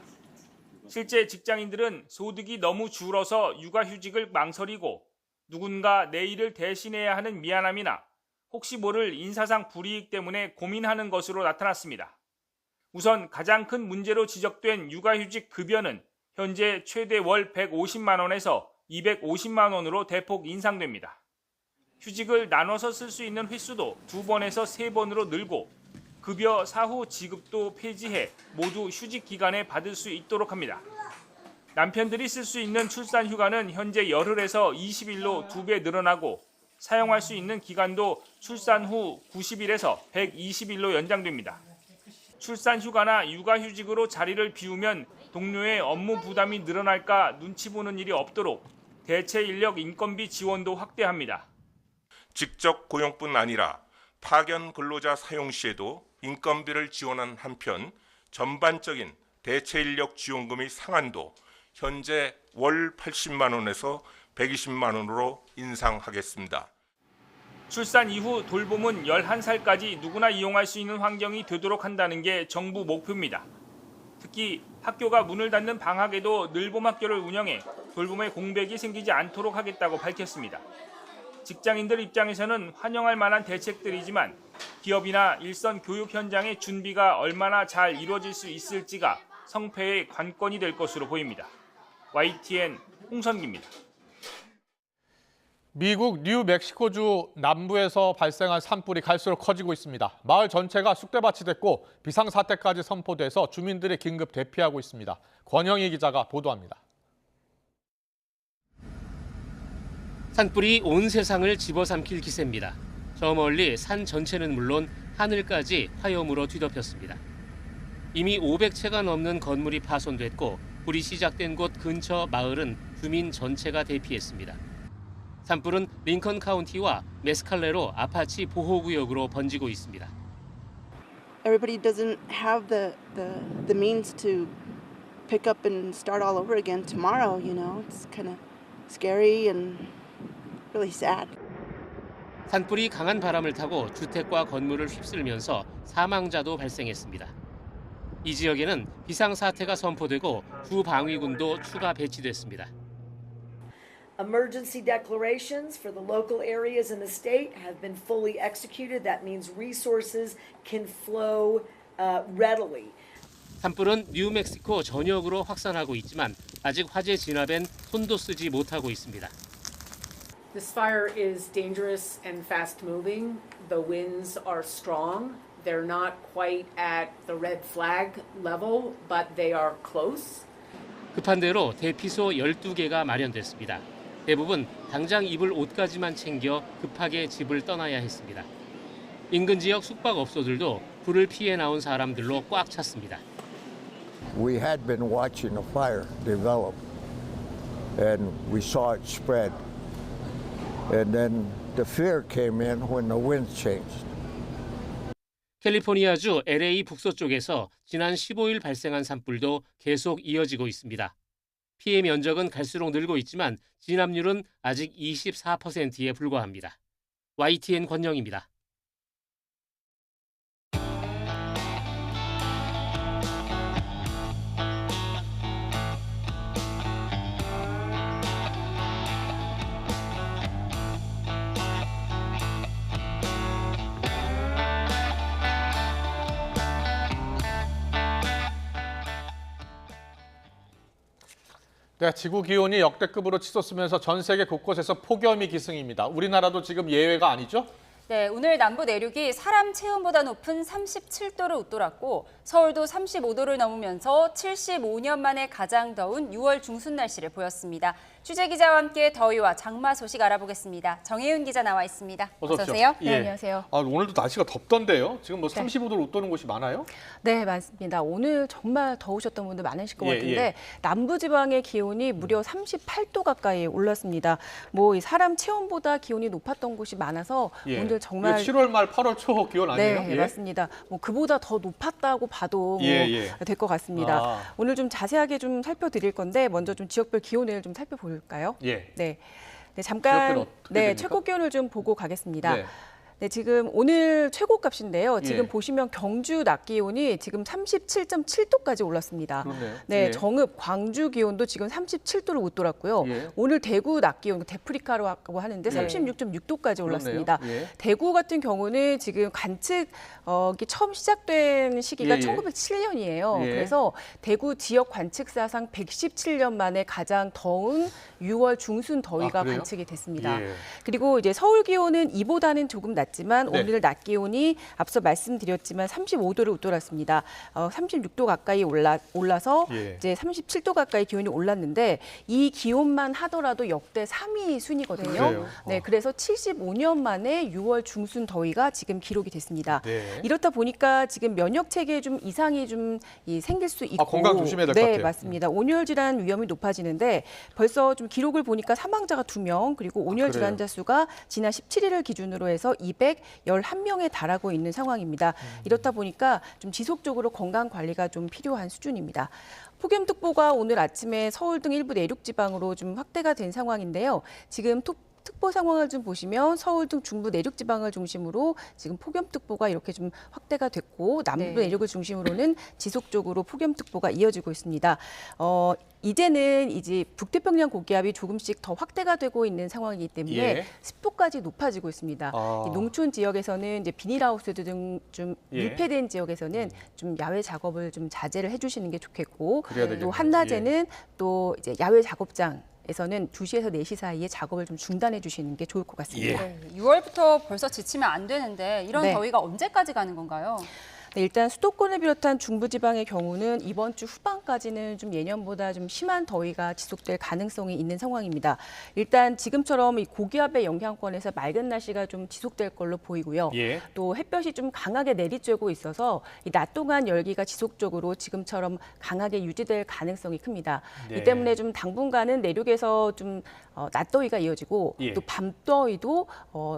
실제 직장인들은 소득이 너무 줄어서 육아휴직을 망설이고 누군가 내 일을 대신해야 하는 미안함이나 혹시 모를 인사상 불이익 때문에 고민하는 것으로 나타났습니다. 우선 가장 큰 문제로 지적된 육아휴직 급여는 현재 최대 월 150만 원에서 250만 원으로 대폭 인상됩니다. 휴직을 나눠서 쓸 수 있는 횟수도 2번에서 3번으로 늘고 급여 사후 지급도 폐지해 모두 휴직 기간에 받을 수 있도록 합니다. 남편들이 쓸 수 있는 출산 휴가는 현재 열흘에서 20일로 2배 늘어나고 사용할 수 있는 기간도 출산 후 90일에서 120일로 연장됩니다. 출산 휴가나 육아휴직으로 자리를 비우면 동료의 업무 부담이 늘어날까 눈치 보는 일이 없도록 대체 인력 인건비 지원도 확대합니다. 직접 고용뿐 아니라 파견 근로자 사용 시에도 인건비를 지원한 한편 전반적인 대체 인력 지원금의 상한도 현재 월 80만 원에서 120만 원으로 인상하겠습니다. 출산 이후 돌봄은 11살까지 누구나 이용할 수 있는 환경이 되도록 한다는 게 정부 목표입니다. 특히 학교가 문을 닫는 방학에도 늘봄학교를 운영해 돌봄의 공백이 생기지 않도록 하겠다고 밝혔습니다. 직장인들 입장에서는 환영할 만한 대책들이지만 기업이나 일선 교육 현장의 준비가 얼마나 잘 이루어질 수 있을지가 성패의 관건이 될 것으로 보입니다. YTN 홍선기입니다. 미국 뉴멕시코주 남부에서 발생한 산불이 갈수록 커지고 있습니다. 마을 전체가 쑥대밭이 됐고 비상사태까지 선포돼서 주민들이 긴급 대피하고 있습니다. 권영희 기자가 보도합니다. 산불이 온 세상을 집어삼킬 기세입니다. 저 멀리 산 전체는 물론 하늘까지 화염으로 뒤덮였습니다. 이미 500채가 넘는 건물이 파손됐고 불이 시작된 곳 근처 마을은 주민 전체가 대피했습니다. 산불은 링컨 카운티와 메스칼레로 아파치 보호구역으로 번지고 있습니다. Everybody doesn't have the means to pick up and start all over again tomorrow, you know. It's kind of scary and really sad. 산불이 강한 바람을 타고 주택과 건물을 휩쓸면서 사망자도 발생했습니다. 이 지역에는 비상사태가 선포되고 주방위군도 추가 배치됐습니다. Emergency declarations for the local areas in the state have been fully executed. That means resources can flow readily. 산불은 뉴멕시코 전역으로 확산하고 있지만 아직 화재 진압엔 손도 쓰지 못하고 있습니다. This fire is dangerous and fast moving. The winds are strong. They're not quite at the red flag level, but they are close. 급한 대로 대피소 12개가 마련됐습니다. 대부분 당장 입을 옷까지만 챙겨 급하게 집을 떠나야 했습니다. 인근 지역 숙박업소들도 불을 피해 나온 사람들로 꽉 찼습니다. We had been watching a fire develop and we saw it spread. And then the fear came in when the winds changed. 캘리포니아주 LA 북서쪽에서 지난 15일 발생한 산불도 계속 이어지고 있습니다. 피해 면적은 갈수록 늘고 있지만 진압률은 아직 24%에 불과합니다. YTN 권영입니다. 네, 지구 기온이 역대급으로 치솟으면서 전 세계 곳곳에서 폭염이 기승입니다. 우리나라도 지금 예외가 아니죠? 네, 오늘 남부 내륙이 사람 체온보다 높은 37도를 웃돌았고 서울도 35도를 넘으면서 75년 만에 가장 더운 6월 중순 날씨를 보였습니다. 취재 기자와 함께 더위와 장마 소식 알아보겠습니다. 정혜윤 기자 나와 있습니다. 어서 오세요. 예. 네, 안녕하세요. 오늘도 날씨가 덥던데요. 지금 뭐 35도를 웃도는 곳이 많아요? 네, 맞습니다. 오늘 정말 더우셨던 분들 많으실 것 예, 같은데 예. 남부지방의 기온이 무려 38도 가까이 올랐습니다. 뭐 이 사람 체온보다 기온이 높았던 곳이 많아서 오늘 정말 7월 말 8월 초 기온 아니에요? 네, 맞습니다. 뭐 그보다 더 높았다고 봐도 될 것 같습니다. 오늘 좀 자세하게 좀 살펴드릴 건데 먼저 좀 지역별 기온을 좀 살펴볼까요? 예. 네, 잠깐 지역별 어떻게 됩니까? 최고 기온을 좀 보고 가겠습니다. 네. 네, 지금 오늘 최고값인데요. 지금 예. 보시면 경주 낮 기온이 지금 37.7도까지 올랐습니다. 그렇네요. 네, 예. 정읍, 광주 기온도 지금 37도를 웃돌았고요. 예. 오늘 대구 낮 기온, 데프리카라고 하는데 예. 36.6도까지 올랐습니다. 그렇네요. 예. 대구 같은 경우는 지금 관측이 처음 시작된 시기가 예, 예. 1907년이에요. 예. 그래서 대구 지역 관측 사상 117년 만에 가장 더운 6월 중순 더위가 아, 그래요? 관측이 됐습니다. 예. 그리고 이제 서울 기온은 이보다는 조금 낮지만 네. 오늘 낮 기온이 앞서 말씀드렸지만 35도를 웃돌았습니다. 36도 가까이 올라서 예. 이제 37도 가까이 기온이 올랐는데 이 기온만 하더라도 역대 3위 순이거든요. 그래요? 네, 그래서 75년 만에 6월 중순 더위가 지금 기록이 됐습니다. 네. 이렇다 보니까 지금 면역 체계에 좀 이상이 좀 생길 수 있고 건강 조심해야 될것 네, 같아요. 맞습니다. 온열 질환 위험이 높아지는데 벌써 좀 기록을 보니까 사망자가 2명 그리고 온열 그래요? 질환자 수가 지난 17일을 기준으로 해서 211명에 달하고 있는 상황입니다. 이렇다 보니까 좀 지속적으로 건강 관리가 좀 필요한 수준입니다. 폭염특보가 오늘 아침에 서울 등 일부 내륙 지방으로 좀 확대가 된 상황인데요. 지금 특보 상황을 좀 보시면 서울 등 중부 내륙 지방을 중심으로 지금 폭염특보가 이렇게 좀 확대가 됐고 남부 네. 내륙을 중심으로는 지속적으로 폭염특보가 이어지고 있습니다. 이제는 이제 북태평양 고기압이 조금씩 더 확대가 되고 있는 상황이기 때문에 예. 습도까지 높아지고 있습니다. 아. 이 농촌 지역에서는 이제 비닐하우스 등 좀 예. 밀폐된 지역에서는 좀 야외 작업을 좀 자제를 해주시는 게 좋겠고 그래야 되겠네요. 또 한낮에는 또 이제 야외 작업장에서는 2시에서 4시 사이에 작업을 좀 중단해 주시는 게 좋을 것 같습니다. 예. 6월부터 벌써 지치면 안 되는데 이런 네. 더위가 언제까지 가는 건가요? 네, 일단 수도권을 비롯한 중부지방의 경우는 이번 주 후반까지는 좀 예년보다 좀 심한 더위가 지속될 가능성이 있는 상황입니다. 일단 지금처럼 이 고기압의 영향권에서 맑은 날씨가 좀 지속될 걸로 보이고요. 예. 또 햇볕이 좀 강하게 내리쬐고 있어서 이 낮 동안 열기가 지속적으로 지금처럼 강하게 유지될 가능성이 큽니다. 네. 이 때문에 좀 당분간은 내륙에서 좀 낮더위가 이어지고 예. 또 밤더위도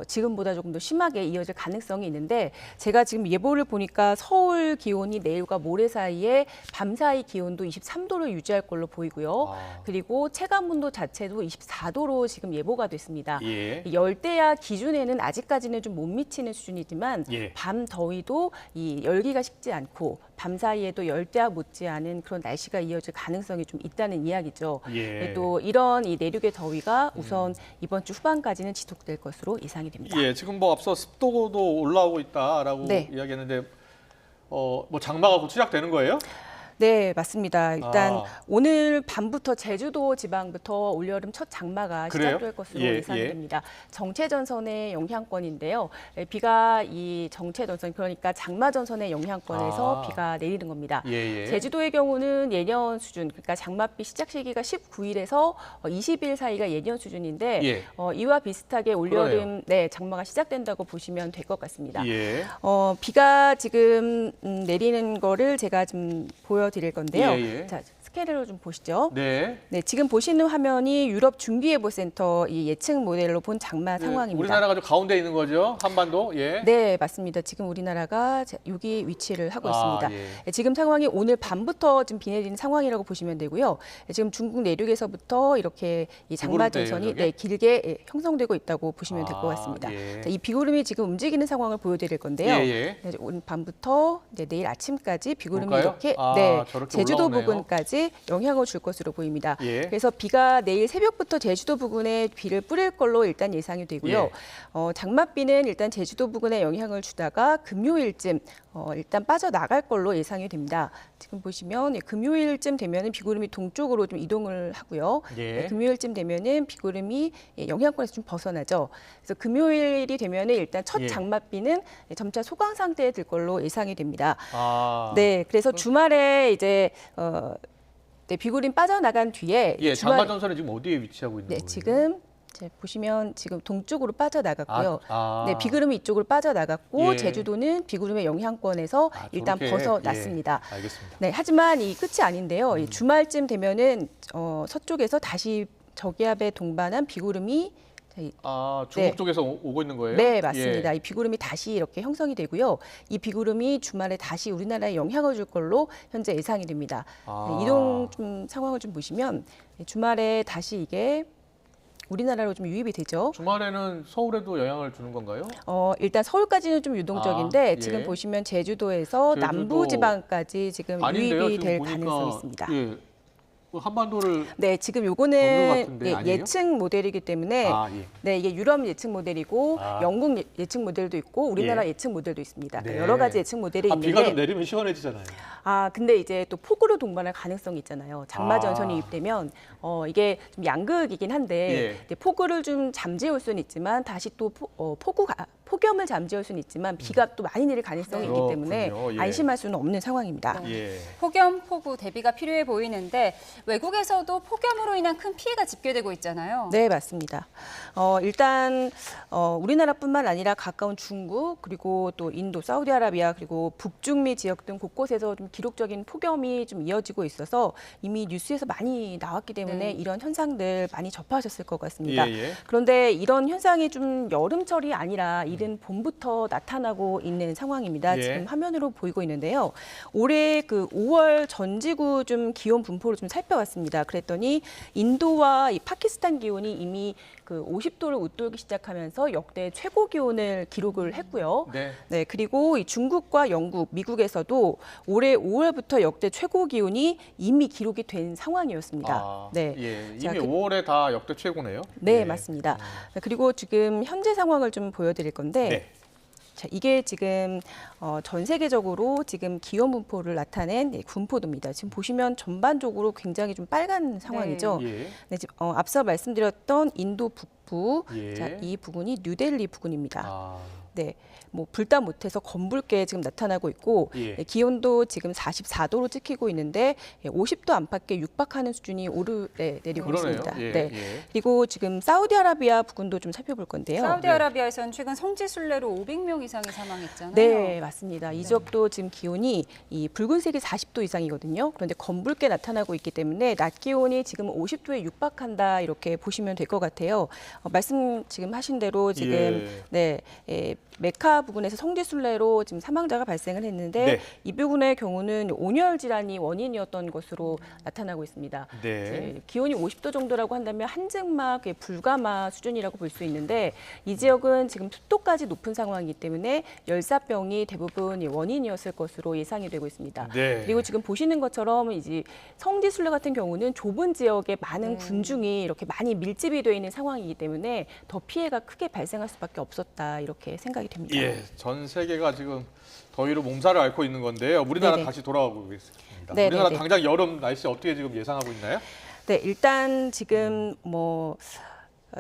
지금보다 조금 더 심하게 이어질 가능성이 있는데 제가 지금 예보를 보니까 서울 기온이 내일과 모레 사이에 밤 사이 기온도 23도를 유지할 걸로 보이고요. 그리고 체감온도 자체도 24도로 지금 예보가 됐습니다. 예. 이 열대야 기준에는 아직까지는 좀 못 미치는 수준이지만 예. 밤 더위도 이 열기가 식지 않고 밤 사이에도 열대야 못지않은 그런 날씨가 이어질 가능성이 좀 있다는 이야기죠. 예. 또 이런 이 내륙의 더위가 우선 이번 주 후반까지는 지속될 것으로 예상이 됩니다. 예, 지금 뭐 앞서 습도도 올라오고 있다라고 네. 이야기했는데 뭐 장마가 곧 시작되는 거예요? 네, 맞습니다. 일단 아. 오늘 밤부터 제주도 지방부터 올여름 첫 장마가 그래요? 시작될 것으로 예, 예상됩니다. 정체전선의 영향권인데요. 비가 이 정체전선 그러니까 장마전선의 영향권에서 아. 비가 내리는 겁니다. 예, 예. 제주도의 경우는 예년 수준, 그러니까 장맛비 시작 시기가 19일에서 20일 사이가 예년 수준인데 예. 이와 비슷하게 올여름 그러네요. 네, 장마가 시작된다고 보시면 될 것 같습니다. 예. 비가 지금 내리는 거를 제가 좀 보여드릴 건데요. 예, 예. 자, 스케일을 좀 보시죠. 네. 네, 지금 보시는 화면이 유럽 중기예보센터 이 예측 모델로 본 장마 상황입니다. 우리나라가 좀 가운데 있는 거죠? 한반도? 예. 네, 맞습니다. 지금 우리나라가 여기 위치를 하고 있습니다. 예. 네, 지금 상황이 오늘 밤부터 지금 비 내리는 상황이라고 보시면 되고요. 네, 지금 중국 내륙에서부터 이렇게 이 장마 전선이 비구름대예요, 길게 형성되고 있다고 보시면 될 것 같습니다. 예. 자, 이 비구름이 지금 움직이는 상황을 보여드릴 건데요. 예, 예. 네, 오늘 밤부터 이제 내일 아침까지 비구름이 볼까요? 이렇게 저렇게 제주도 올라오네요. 부근까지 영향을 줄 것으로 보입니다. 예. 그래서 비가 내일 새벽부터 제주도 부근에 비를 뿌릴 걸로 일단 예상이 되고요. 예. 장맛비는 일단 제주도 부근에 영향을 주다가 금요일쯤 일단 빠져나갈 걸로 예상이 됩니다. 지금 보시면 금요일쯤 되면은 비구름이 동쪽으로 좀 이동을 하고요. 예. 금요일쯤 되면은 비구름이 영향권에서 좀 벗어나죠. 그래서 금요일이 되면은 일단 첫 예. 장맛비는 점차 소강 상태에 들 걸로 예상이 됩니다. 네. 그래서 주말에 이제 비구름 빠져나간 뒤에 예, 장마 전선이 지금 어디에 위치하고 있는 거예요? 지금 보시면 지금 동쪽으로 빠져나갔고요. 아. 네, 비구름이 이쪽으로 빠져나갔고 예. 제주도는 비구름의 영향권에서 일단 저렇게. 벗어났습니다. 예, 알겠습니다. 네, 하지만 이 끝이 아닌데요. 이 주말쯤 되면은 서쪽에서 다시 저기압에 동반한 비구름이 중국 쪽에서 오고 있는 거예요? 네, 맞습니다. 예. 이 비구름이 다시 이렇게 형성이 되고요. 이 비구름이 주말에 다시 우리나라에 영향을 줄 걸로 현재 예상이 됩니다. 네, 이동 좀 상황을 좀 보시면 주말에 다시 이게 우리나라로 좀 유입이 되죠. 주말에는 서울에도 영향을 주는 건가요? 일단 서울까지는 좀 유동적인데 예. 지금 보시면 제주도. 남부 지방까지 지금 아닌데요, 유입이 될 지금 보니까, 가능성이 있습니다. 예. 한반도를 네, 지금 건 요거는 것 같은데 아니에요? 예측 모델이기 때문에 예. 네, 이게 유럽 예측 모델이고 영국 예측 모델도 있고 우리나라 예측 모델도 있습니다. 그러니까 여러 가지 예측 모델이 있는데 비가 좀 내리면 시원해지잖아요. 근데 이제 또 폭우로 동반할 가능성이 있잖아요. 장마 전선이 유입되면 이게 좀 양극이긴 한데 이제 폭우를 좀 잠재울 수는 있지만 다시 또 폭염을 잠재울 수는 있지만 비가 또 많이 내릴 가능성이 있기 때문에 안심할 수는 없는 상황입니다. 폭염, 폭우 대비가 필요해 보이는데 외국에서도 폭염으로 인한 큰 피해가 집계되고 있잖아요. 네, 맞습니다. 일단 우리나라뿐만 아니라 가까운 중국 그리고 또 인도, 사우디아라비아 그리고 북중미 지역 등 곳곳에서 좀 기록적인 폭염이 좀 이어지고 있어서 이미 뉴스에서 많이 나왔기 때문에 이런 현상들 많이 접하셨을 것 같습니다. 그런데 이런 현상이 좀 여름철이 아니라 이른 봄부터 나타나고 있는 상황입니다. 지금 화면으로 보이고 있는데요. 올해 그 5월 전지구 좀 기온 분포를 좀 살펴봤습니다. 그랬더니 인도와 이 파키스탄 기온이 이미 그 50도를 웃돌기 시작하면서 역대 최고 기온을 기록을 했고요. 네, 그리고 이 중국과 영국, 미국에서도 올해 5월부터 역대 최고 기온이 이미 기록이 된 상황이었습니다. 네, 이미 5월에 다 역대 최고네요. 네, 맞습니다. 그리고 지금 현재 상황을 좀 보여드릴 건데. 자, 이게 지금 전 세계적으로 지금 기온 분포를 나타낸 분포도입니다. 지금 보시면 전반적으로 굉장히 좀 빨간 상황이죠. 네, 지금 앞서 말씀드렸던 인도 북부, 자, 이 부근이 뉴델리 부근입니다. 네, 뭐 불다 못해서 검붉게 지금 나타나고 있고 기온도 지금 44도로 찍히고 있는데 50도 안팎에 육박하는 수준이 내리고 있습니다. 그리고 지금 사우디아라비아 부근도 좀 살펴볼 건데요. 사우디아라비아에서는 최근 성지순례로 500명 이상이 사망했잖아요. 네, 맞습니다. 이 지역도 지금 기온이 이 붉은색이 40도 이상이거든요. 그런데 검붉게 나타나고 있기 때문에 낮 기온이 지금 50도에 육박한다 이렇게 보시면 될 것 같아요. 말씀 지금 하신 대로 지금 메카 부근에서 성지순례로 지금 사망자가 발생을 했는데 이 부근의 경우는 온열 질환이 원인이었던 것으로 나타나고 있습니다. 기온이 50도 정도라고 한다면 한증막, 불가마 수준이라고 볼 수 있는데 이 지역은 지금 습도까지 높은 상황이기 때문에 열사병이 대부분 원인이었을 것으로 예상이 되고 있습니다. 그리고 지금 보시는 것처럼 이제 성지순례 같은 경우는 좁은 지역에 많은 군중이 이렇게 많이 밀집이 되어 있는 상황이기 때문에 더 피해가 크게 발생할 수밖에 없었다 이렇게 생각이 됩니다. 전 세계가 지금 더위로 몸살을 앓고 있는 건데요. 우리나라 다시 돌아오고 있습니다. 우리나라 당장 여름 날씨 어떻게 지금 예상하고 있나요? 네, 일단 지금 뭐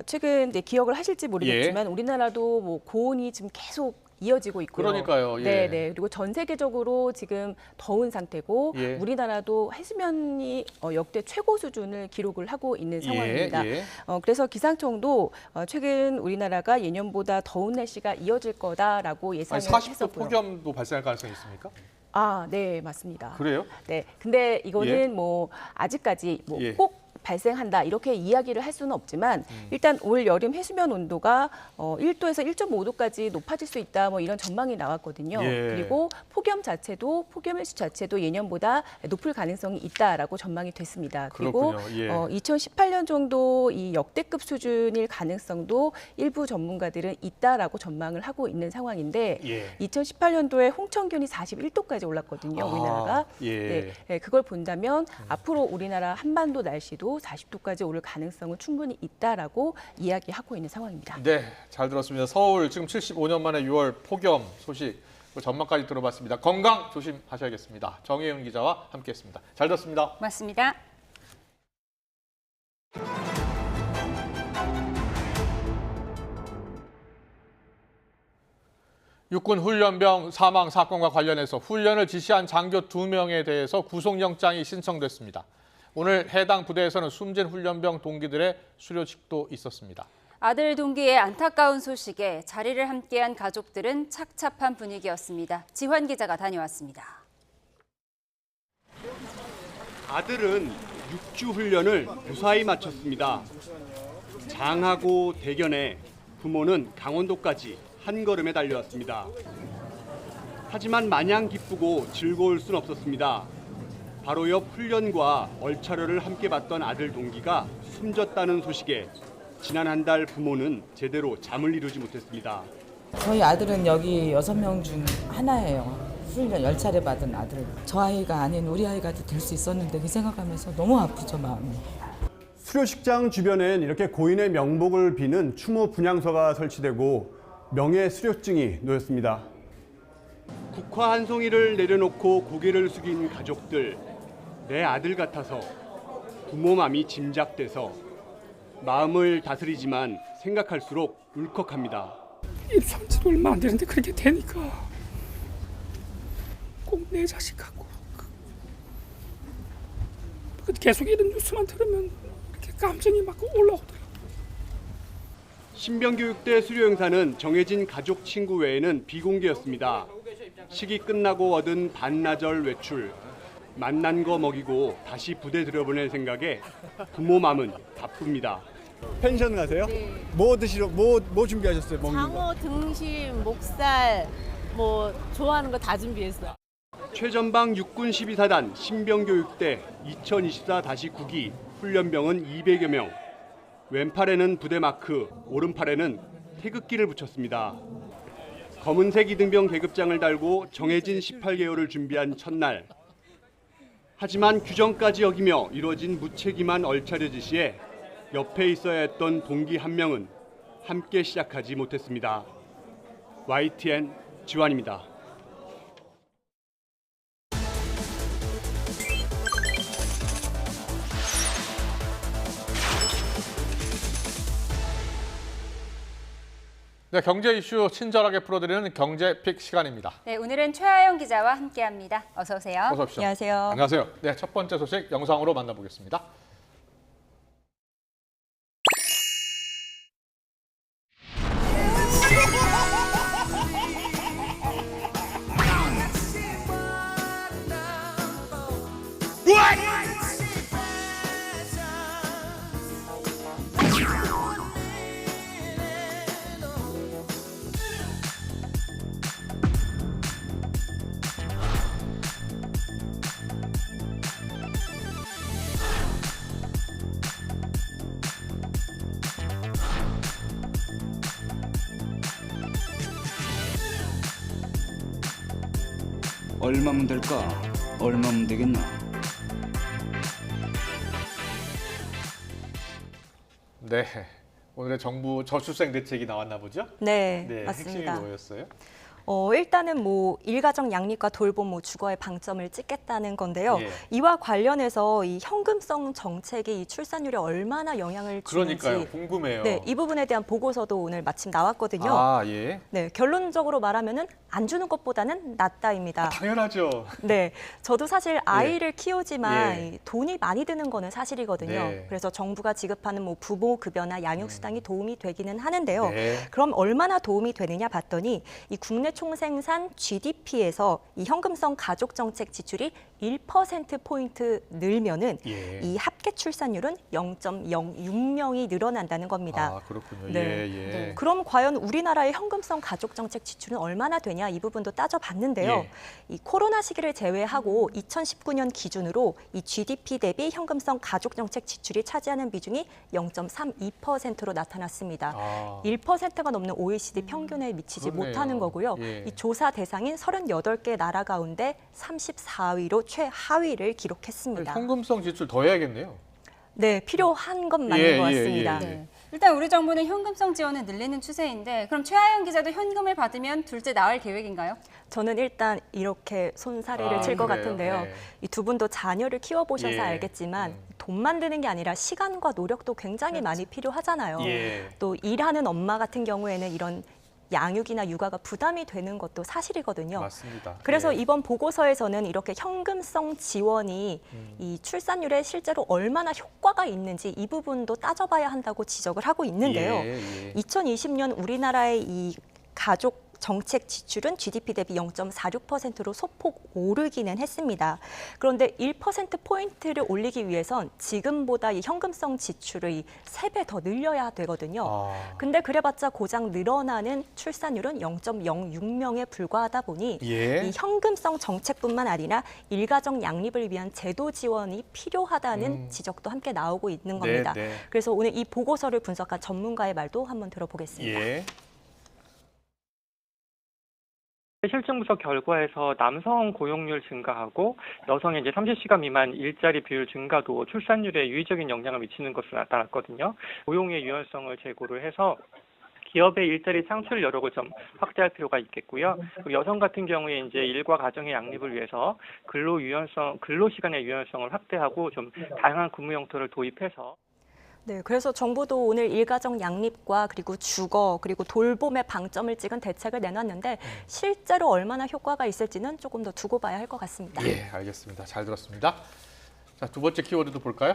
최근 기억을 하실지 모르겠지만 우리나라도 뭐 고온이 지금 계속 이어지고 있고요. 그러니까요. 네. 그리고 전 세계적으로 지금 더운 상태고 우리나라도 해수면이 역대 최고 수준을 기록을 하고 있는 상황입니다. 그래서 기상청도 최근 우리나라가 예년보다 더운 날씨가 이어질 거다라고 예상을 40도 했었고요. 폭염도 발생할 가능성이 있습니까? 네, 맞습니다. 그래요? 네. 근데 이거는 뭐 아직까지 꼭 발생한다 이렇게 이야기를 할 수는 없지만 일단 올 여름 해수면 온도가 1도에서 1.5도까지 높아질 수 있다 뭐 이런 전망이 나왔거든요. 그리고 폭염 일수 자체도 예년보다 높을 가능성이 있다라고 전망이 됐습니다. 그리고 2018년 정도 이 역대급 수준일 가능성도 일부 전문가들은 있다라고 전망을 하고 있는 상황인데 2018년도에 홍천균이 41도까지 올랐거든요. 우리나라가. 그걸 본다면 앞으로 우리나라 한반도 날씨도 40도까지 오를 가능성은 충분히 있다라고 이야기하고 있는 상황입니다. 네, 잘 들었습니다. 서울 지금 75년 만에 6월 폭염 소식 전망까지 들어봤습니다. 건강 조심하셔야겠습니다. 정혜윤 기자와 함께했습니다. 잘 들었습니다. 고맙습니다. 육군 훈련병 사망 사건과 관련해서 훈련을 지시한 장교 2명에 대해서 구속영장이 신청됐습니다. 오늘 해당 부대에서는 숨진 훈련병 동기들의 수료식도 있었습니다. 아들 동기의 안타까운 소식에 자리를 함께한 가족들은 착잡한 분위기였습니다. 지환 기자가 다녀왔습니다. 아들은 6주 훈련을 무사히 마쳤습니다. 장하고 대견해 부모는 강원도까지 한 걸음에 달려왔습니다. 하지만 마냥 기쁘고 즐거울 순 없었습니다. 바로 옆 훈련과 얼차려를 함께 봤던 아들 동기가 숨졌다는 소식에 지난 한 달 부모는 제대로 잠을 이루지 못했습니다. 저희 아들은 여기 6명 중 하나예요. 훈련 10차례 받은 아들. 저 아이가 아닌 우리 아이가 될 수 있었는데 그 생각하면서 너무 아프죠, 마음이. 수료식장 주변엔 이렇게 고인의 명복을 비는 추모 분향소가 설치되고 명예 수료증이 놓였습니다. 국화 한 송이를 내려놓고 고개를 숙인 가족들. 내 아들 같아서, 부모 맘이 짐작돼서 마음을 다스리지만 생각할수록 울컥합니다. 입산 지 얼마 안 되는데 그렇게 되니까 꼭 내 자식하고 계속 이런 뉴스만 들으면 이렇게 감정이 막 올라오더라고요. 신병교육대 수료 행사는 정해진 가족 친구 외에는 비공개였습니다. 식이 끝나고 얻은 반나절 외출, 만난 거 먹이고 다시 부대 들여보낼 생각에 부모 맘은 바쁩니다. 펜션 가세요? 네. 뭐 드시러 뭐 준비하셨어요? 먹는 거? 장어, 등심, 목살, 뭐 좋아하는 거 다 준비했어요. 최전방 육군 12사단 신병교육대 2024-9기 훈련병은 200여 명. 왼팔에는 부대 마크, 오른팔에는 태극기를 붙였습니다. 검은색 이등병 계급장을 달고 정해진 18개월을 준비한 첫날. 하지만 규정까지 어기며 이뤄진 무책임한 얼차려 지시에 옆에 있어야 했던 동기 한 명은 함께 시작하지 못했습니다. YTN 지환입니다. 네, 경제 이슈 친절하게 풀어드리는 경제픽 시간입니다. 네, 오늘은 최하영 기자와 함께합니다. 어서 오세요. 어서 오십시오. 안녕하세요. 안녕하세요. 네, 첫 번째 소식 영상으로 만나보겠습니다. 얼마면 될까? 얼마면 되겠나? 네, 오늘의 정부 저출생 대책이 나왔나 보죠? 네, 네, 맞습니다. 핵심이 뭐였어요? 일단은 뭐 일가정 양립과 돌봄, 뭐 주거에 방점을 찍겠다는 건데요. 예. 이와 관련해서 이 현금성 정책이 이 출산율에 얼마나 영향을 주는지, 그러니까요, 궁금해요. 네, 이 부분에 대한 보고서도 오늘 마침 나왔거든요. 아, 예. 네, 결론적으로 말하면은 안 주는 것보다는 낫다입니다. 당연하죠. 네, 저도 사실 아이를 키우지만 예. 이 돈이 많이 드는 거는 사실이거든요. 네. 그래서 정부가 지급하는 뭐 부모 급여나 양육 수당이 도움이 되기는 하는데요. 네. 그럼 얼마나 도움이 되느냐 봤더니 이 국내 총생산 GDP에서 이 현금성 가족 정책 지출이 1%포인트 늘면은 예. 이 합계 출산율은 0.06명이 늘어난다는 겁니다. 아, 그렇군요. 네. 예, 예. 그럼 과연 우리나라의 현금성 가족 정책 지출은 얼마나 되냐 이 부분도 따져봤는데요. 예. 이 코로나 시기를 제외하고 2019년 기준으로 이 GDP 대비 현금성 가족 정책 지출이 차지하는 비중이 0.32%로 나타났습니다. 아. 1%가 넘는 OECD 평균에 미치지 그렇네요. 못하는 거고요. 예. 이 조사 대상인 38개 나라 가운데 34위로 최하위를 기록했습니다. 현금성 지출 더 해야겠네요. 네, 필요한 건 맞는 것 같습니다. 네. 일단 우리 정부는 현금성 지원을 늘리는 추세인데 그럼 최하영 기자도 현금을 받으면 둘째 낳을 계획인가요? 저는 일단 이렇게 손사래를 칠 것 그래요? 같은데요. 네. 이 두 분도 자녀를 키워보셔서 예. 알겠지만 돈만 드는 게 아니라 시간과 노력도 굉장히 많이 필요하잖아요. 예. 또 일하는 엄마 같은 경우에는 이런 양육이나 육아가 부담이 되는 것도 사실이거든요. 맞습니다. 그래서 예. 이번 보고서에서는 이렇게 현금성 지원이 이 출산율에 실제로 얼마나 효과가 있는지 이 부분도 따져봐야 한다고 지적을 하고 있는데요. 예, 예. 2020년 우리나라의 이 가족 정책 지출은 GDP 대비 0.46%로 소폭 오르기는 했습니다. 그런데 1%포인트를 올리기 위해선 지금보다 이 현금성 지출을 3배 더 늘려야 되거든요. 근데 그래봤자 고작 늘어나는 출산율은 0.06명에 불과하다 보니 이 현금성 정책뿐만 아니라 일가정 양립을 위한 제도 지원이 필요하다는 지적도 함께 나오고 있는 겁니다. 그래서 오늘 이 보고서를 분석한 전문가의 말도 한번 들어보겠습니다. 실증 분석 결과에서 남성 고용률 증가하고 여성의 이제 30시간 미만 일자리 비율 증가도 출산율에 유의적인 영향을 미치는 것으로 나타났거든요. 고용의 유연성을 제고를 해서 기업의 일자리 창출 여력을 좀 확대할 필요가 있겠고요. 그리고 여성 같은 경우에 이제 일과 가정의 양립을 위해서 근로 시간의 유연성을 확대하고 좀 다양한 근무 형태를 도입해서. 네, 그래서 정부도 오늘 일가정 양립과 그리고 주거 그리고 돌봄에 방점을 찍은 대책을 내놨는데 실제로 얼마나 효과가 있을지는 조금 더 두고 봐야 할 것 같습니다. 예, 알겠습니다. 잘 들었습니다. 자, 두 번째 키워드도 볼까요?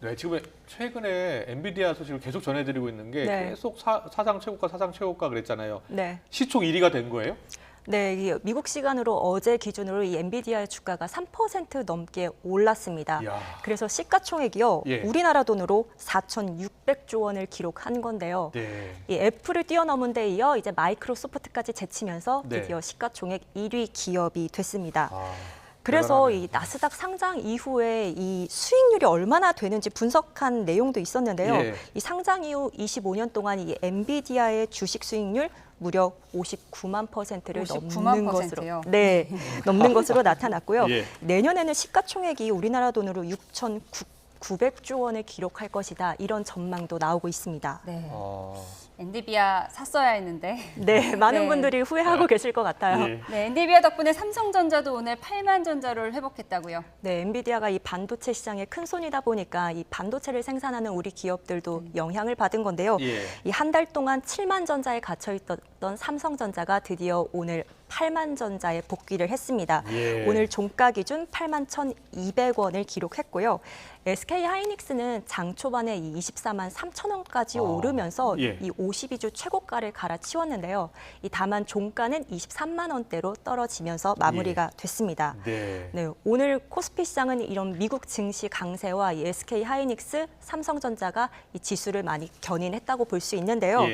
네, 지금 최근에 엔비디아 소식을 계속 전해드리고 있는 게 계속 사상 최고가 그랬잖아요. 네. 시총 1위가 된 거예요? 네, 미국 시간으로 어제 기준으로 이 엔비디아의 주가가 3% 넘게 올랐습니다. 이야. 그래서 시가총액이요, 우리나라 돈으로 4,600조 원을 기록한 건데요. 이 애플을 뛰어넘은 데 이어 이제 마이크로소프트까지 제치면서 드디어 시가총액 1위 기업이 됐습니다. 그래서 이 나스닥 상장 이후에 이 수익률이 얼마나 되는지 분석한 내용도 있었는데요. 이 상장 이후 25년 동안 이 엔비디아의 주식 수익률 무려 59만 %를 넘는 것으로 넘는 것으로 나타났고요. 내년에는 시가총액이 우리나라 돈으로 6,900조 원을 기록할 것이다. 이런 전망도 나오고 있습니다. 네. 엔비디아 샀어야 했는데. 네, 많은 분들이 후회하고 계실 것 같아요. 네, 엔비디아 덕분에 삼성전자도 오늘 8만 전자를 회복했다고요. 네, 엔비디아가 이 반도체 시장의 큰 손이다 보니까 이 반도체를 생산하는 우리 기업들도 영향을 받은 건데요. 이 한 달 동안 7만 전자에 갇혀 있던 삼성전자가 드디어 오늘 8만 전자에 복귀를 했습니다. 오늘 종가 기준 8만 1,200원을 기록했고요. SK 하이닉스는 장 초반에 이 24만 3천 원까지 오르면서 이 52주 최고가를 갈아치웠는데요. 이 다만 종가는 23만 원대로 떨어지면서 마무리가 됐습니다. 네, 오늘 코스피 시장은 이런 미국 증시 강세와 이 SK 하이닉스, 삼성전자가 이 지수를 많이 견인했다고 볼 수 있는데요.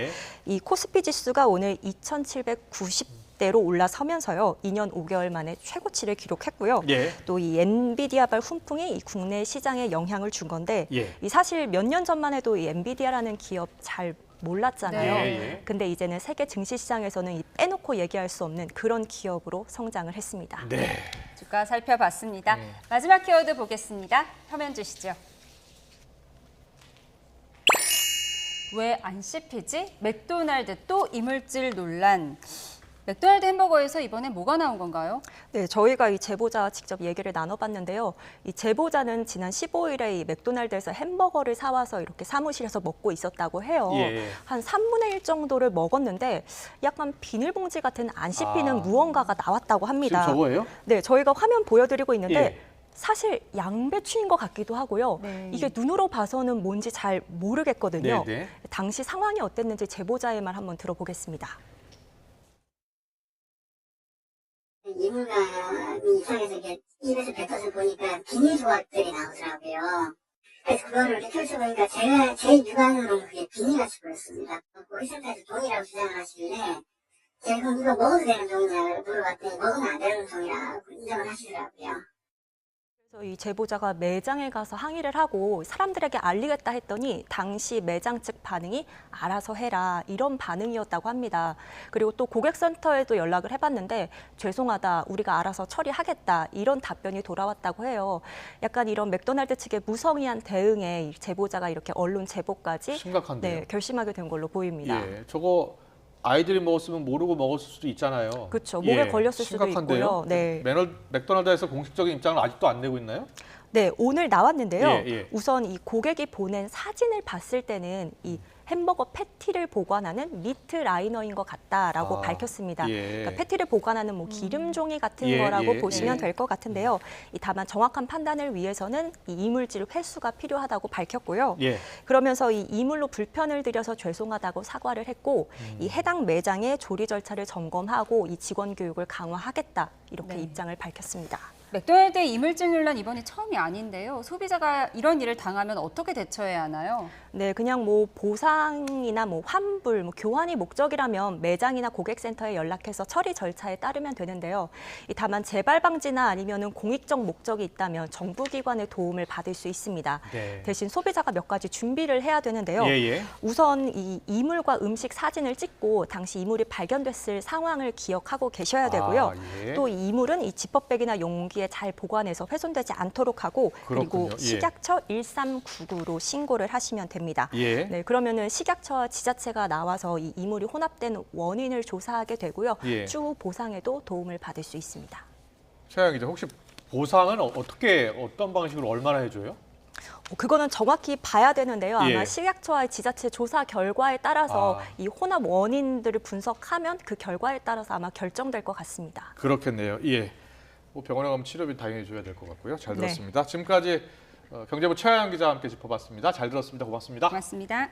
이 코스피 지수가 오늘 2,790대로 올라서면서요, 2년 5개월 만에 최고치를 기록했고요. 또 이 엔비디아발 훈풍이 이 국내 시장에 영향을 준 건데, 이 사실 몇 년 전만 해도 이 엔비디아라는 기업 잘 몰랐잖아요. 근데 이제는 세계 증시 시장에서는 이 빼놓고 얘기할 수 없는 그런 기업으로 성장을 했습니다. 주가 살펴봤습니다. 마지막 키워드 보겠습니다. 화면 주시죠. 왜 안 씹히지? 맥도날드 또 이물질 논란. 맥도날드 햄버거에서 이번에 뭐가 나온 건가요? 네, 저희가 이 제보자와 직접 얘기를 나눠봤는데요. 이 제보자는 지난 15일에 이 맥도날드에서 햄버거를 사와서 이렇게 사무실에서 먹고 있었다고 해요. 한 3분의 1 정도를 먹었는데 약간 비닐봉지 같은 안 씹히는 무언가가 나왔다고 합니다. 지금 저거예요? 네, 저희가 화면 보여드리고 있는데 사실 양배추인 것 같기도 하고요. 이게 눈으로 봐서는 뭔지 잘 모르겠거든요. 당시 상황이 어땠는지 제보자의 말 한번 들어보겠습니다. 이물감이 이상해서 이렇게 입에서 뱉어서 보니까 비닐 조각들이 나오더라고요. 그래서 그거를 이렇게 펼쳐보니까 제 육안으로는 그게 비닐같이 보였습니다. 고객센터에서 종이라고 주장을 하시길래 제가 그럼 이거 먹어도 되는 종이냐고 물어봤더니 먹으면 안 되는 종이라고 인정을 하시더라고요. 이 제보자가 매장에 가서 항의를 하고 사람들에게 알리겠다 했더니 당시 매장 측 반응이 알아서 해라 이런 반응이었다고 합니다. 그리고 또 고객센터에도 연락을 해봤는데 죄송하다 우리가 알아서 처리하겠다 이런 답변이 돌아왔다고 해요. 약간 이런 맥도날드 측의 무성의한 대응에 제보자가 이렇게 언론 제보까지 심각한데요. 네, 결심하게 된 걸로 보입니다. 예, 저거 아이들이 먹었으면 모르고 먹었을 수도 있잖아요. 그렇죠. 목에 걸렸을 심각한데요? 수도 있고요. 네. 맥도날드에서 공식적인 입장을 아직도 안 내고 있나요? 네, 오늘 나왔는데요. 예. 우선 이 고객이 보낸 사진을 봤을 때는 이 햄버거 패티를 보관하는 미트 라이너인 것 같다라고 밝혔습니다. 그러니까 패티를 보관하는 뭐 기름 종이 같은 거라고 보시면 될 것 같은데요. 다만 정확한 판단을 위해서는 이 이물질 회수가 필요하다고 밝혔고요. 그러면서 이 이물로 불편을 드려서 죄송하다고 사과를 했고 이 해당 매장의 조리 절차를 점검하고 이 직원 교육을 강화하겠다 이렇게 입장을 밝혔습니다. 맥도날드의 이물질 논란 이번이 처음이 아닌데요. 소비자가 이런 일을 당하면 어떻게 대처해야 하나요? 네, 그냥 뭐 보상이나 뭐 환불, 뭐 교환이 목적이라면 매장이나 고객센터에 연락해서 처리 절차에 따르면 되는데요. 다만 재발 방지나 아니면은 공익적 목적이 있다면 정부기관의 도움을 받을 수 있습니다. 대신 소비자가 몇 가지 준비를 해야 되는데요. 우선 이 이물과 음식 사진을 찍고 당시 이물이 발견됐을 상황을 기억하고 계셔야 되고요. 또 이 이물은 이 지퍼백이나 용기에 잘 보관해서 훼손되지 않도록 하고 그리고 식약처 1399로 신고를 하시면 됩니다. 네, 그러면은 식약처와 지자체가 나와서 이 이물이 혼합된 원인을 조사하게 되고요. 추후 보상에도 도움을 받을 수 있습니다. 최양 기자, 혹시 보상은 어떤 방식으로 얼마나 해줘요? 그거는 정확히 봐야 되는데요. 아마 식약처와 지자체 조사 결과에 따라서 이 혼합 원인들을 분석하면 그 결과에 따라서 아마 결정될 것 같습니다. 그렇겠네요. 뭐 병원에 가면 치료비 당연히 줘야 될 것 같고요. 잘 들었습니다. 지금까지 경제부 최하영 기자와 함께 짚어봤습니다. 잘 들었습니다. 고맙습니다. 고맙습니다.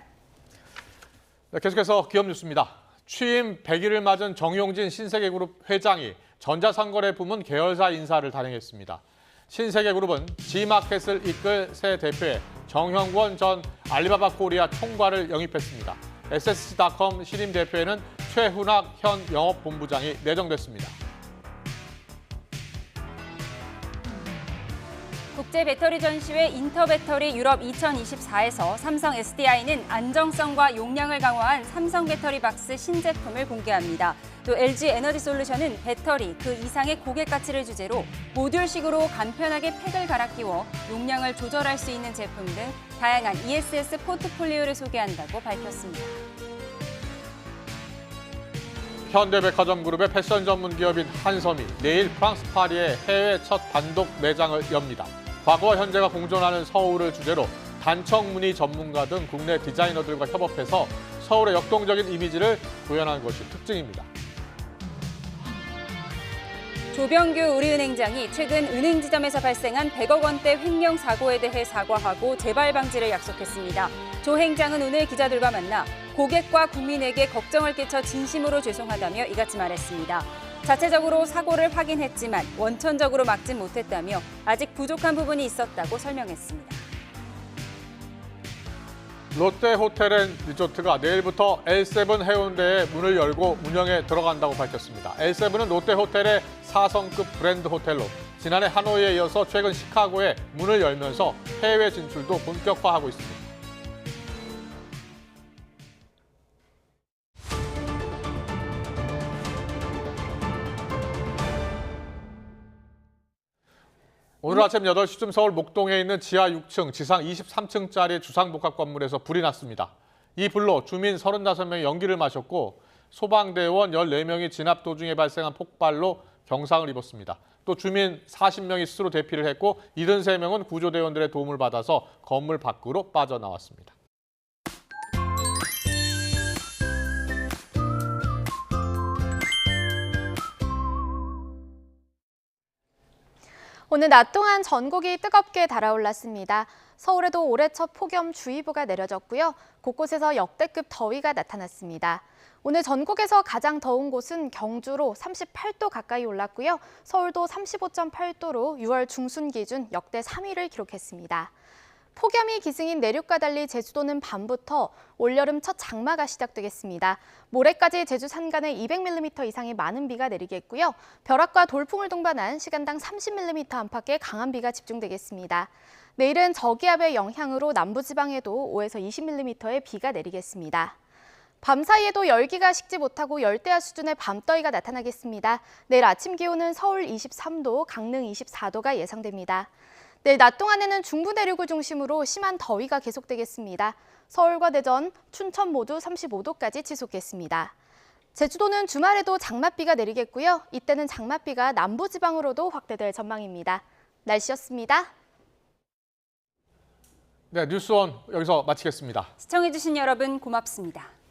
네, 계속해서 기업 뉴스입니다. 취임 100일을 맞은 정용진 신세계그룹 회장이 전자상거래 부문 계열사 인사를 단행했습니다. 신세계그룹은 G마켓을 이끌 새 대표에 정형권 전 알리바바 코리아 총괄을 영입했습니다. SSC닷컴 신임 대표에는 최훈학 현 영업본부장이 내정됐습니다. 국제 배터리 전시회 인터배터리 유럽 2024에서 삼성 SDI는 안정성과 용량을 강화한 삼성 배터리 박스 신제품을 공개합니다. 또 LG 에너지 솔루션은 배터리 그 이상의 고객 가치를 주제로 모듈식으로 간편하게 팩을 갈아 끼워 용량을 조절할 수 있는 제품 등 다양한 ESS 포트폴리오를 소개한다고 밝혔습니다. 현대백화점 그룹의 패션 전문 기업인 한섬이 내일 프랑스 파리에 해외 첫 단독 매장을 엽니다. 과거와 현재가 공존하는 서울을 주제로 단청무늬 전문가 등 국내 디자이너들과 협업해서 서울의 역동적인 이미지를 구현한 것이 특징입니다. 조병규 우리은행장이 최근 은행 지점에서 발생한 100억 원대 횡령 사고에 대해 사과하고 재발 방지를 약속했습니다. 조 행장은 오늘 기자들과 만나 고객과 국민에게 걱정을 끼쳐 진심으로 죄송하다며 이같이 말했습니다. 자체적으로 사고를 확인했지만 원천적으로 막진 못했다며 아직 부족한 부분이 있었다고 설명했습니다. 롯데호텔앤리조트가 내일부터 L7 해운대에 문을 열고 운영에 들어간다고 밝혔습니다. L7은 롯데호텔의 4성급 브랜드 호텔로 지난해 하노이에 이어서 최근 시카고에 문을 열면서 해외 진출도 본격화하고 있습니다. 오늘 아침 8시쯤 서울 목동에 있는 지하 6층, 지상 23층짜리 주상복합 건물에서 불이 났습니다. 이 불로 주민 35명이 연기를 마셨고 소방대원 14명이 진압 도중에 발생한 폭발로 경상을 입었습니다. 또 주민 40명이 스스로 대피를 했고 73명은 구조대원들의 도움을 받아서 건물 밖으로 빠져나왔습니다. 오늘 낮 동안 전국이 뜨겁게 달아올랐습니다. 서울에도 올해 첫 폭염주의보가 내려졌고요. 곳곳에서 역대급 더위가 나타났습니다. 오늘 전국에서 가장 더운 곳은 경주로 38도 가까이 올랐고요. 서울도 35.8도로 6월 중순 기준 역대 3위를 기록했습니다. 폭염이 기승인 내륙과 달리 제주도는 밤부터 올여름 첫 장마가 시작되겠습니다. 모레까지 제주 산간에 200mm 이상의 많은 비가 내리겠고요. 벼락과 돌풍을 동반한 시간당 30mm 안팎의 강한 비가 집중되겠습니다. 내일은 저기압의 영향으로 남부지방에도 5에서 20mm의 비가 내리겠습니다. 밤사이에도 열기가 식지 못하고 열대야 수준의 밤더위가 나타나겠습니다. 내일 아침 기온은 서울 23도, 강릉 24도가 예상됩니다. 내일 낮 동안에는 중부 내륙을 중심으로 심한 더위가 계속되겠습니다. 서울과 대전, 춘천 모두 35도까지 치솟겠습니다. 제주도는 주말에도 장맛비가 내리겠고요. 이때는 장맛비가 남부지방으로도 확대될 전망입니다. 날씨였습니다. 네, 뉴스원 여기서 마치겠습니다. 시청해주신 여러분 고맙습니다.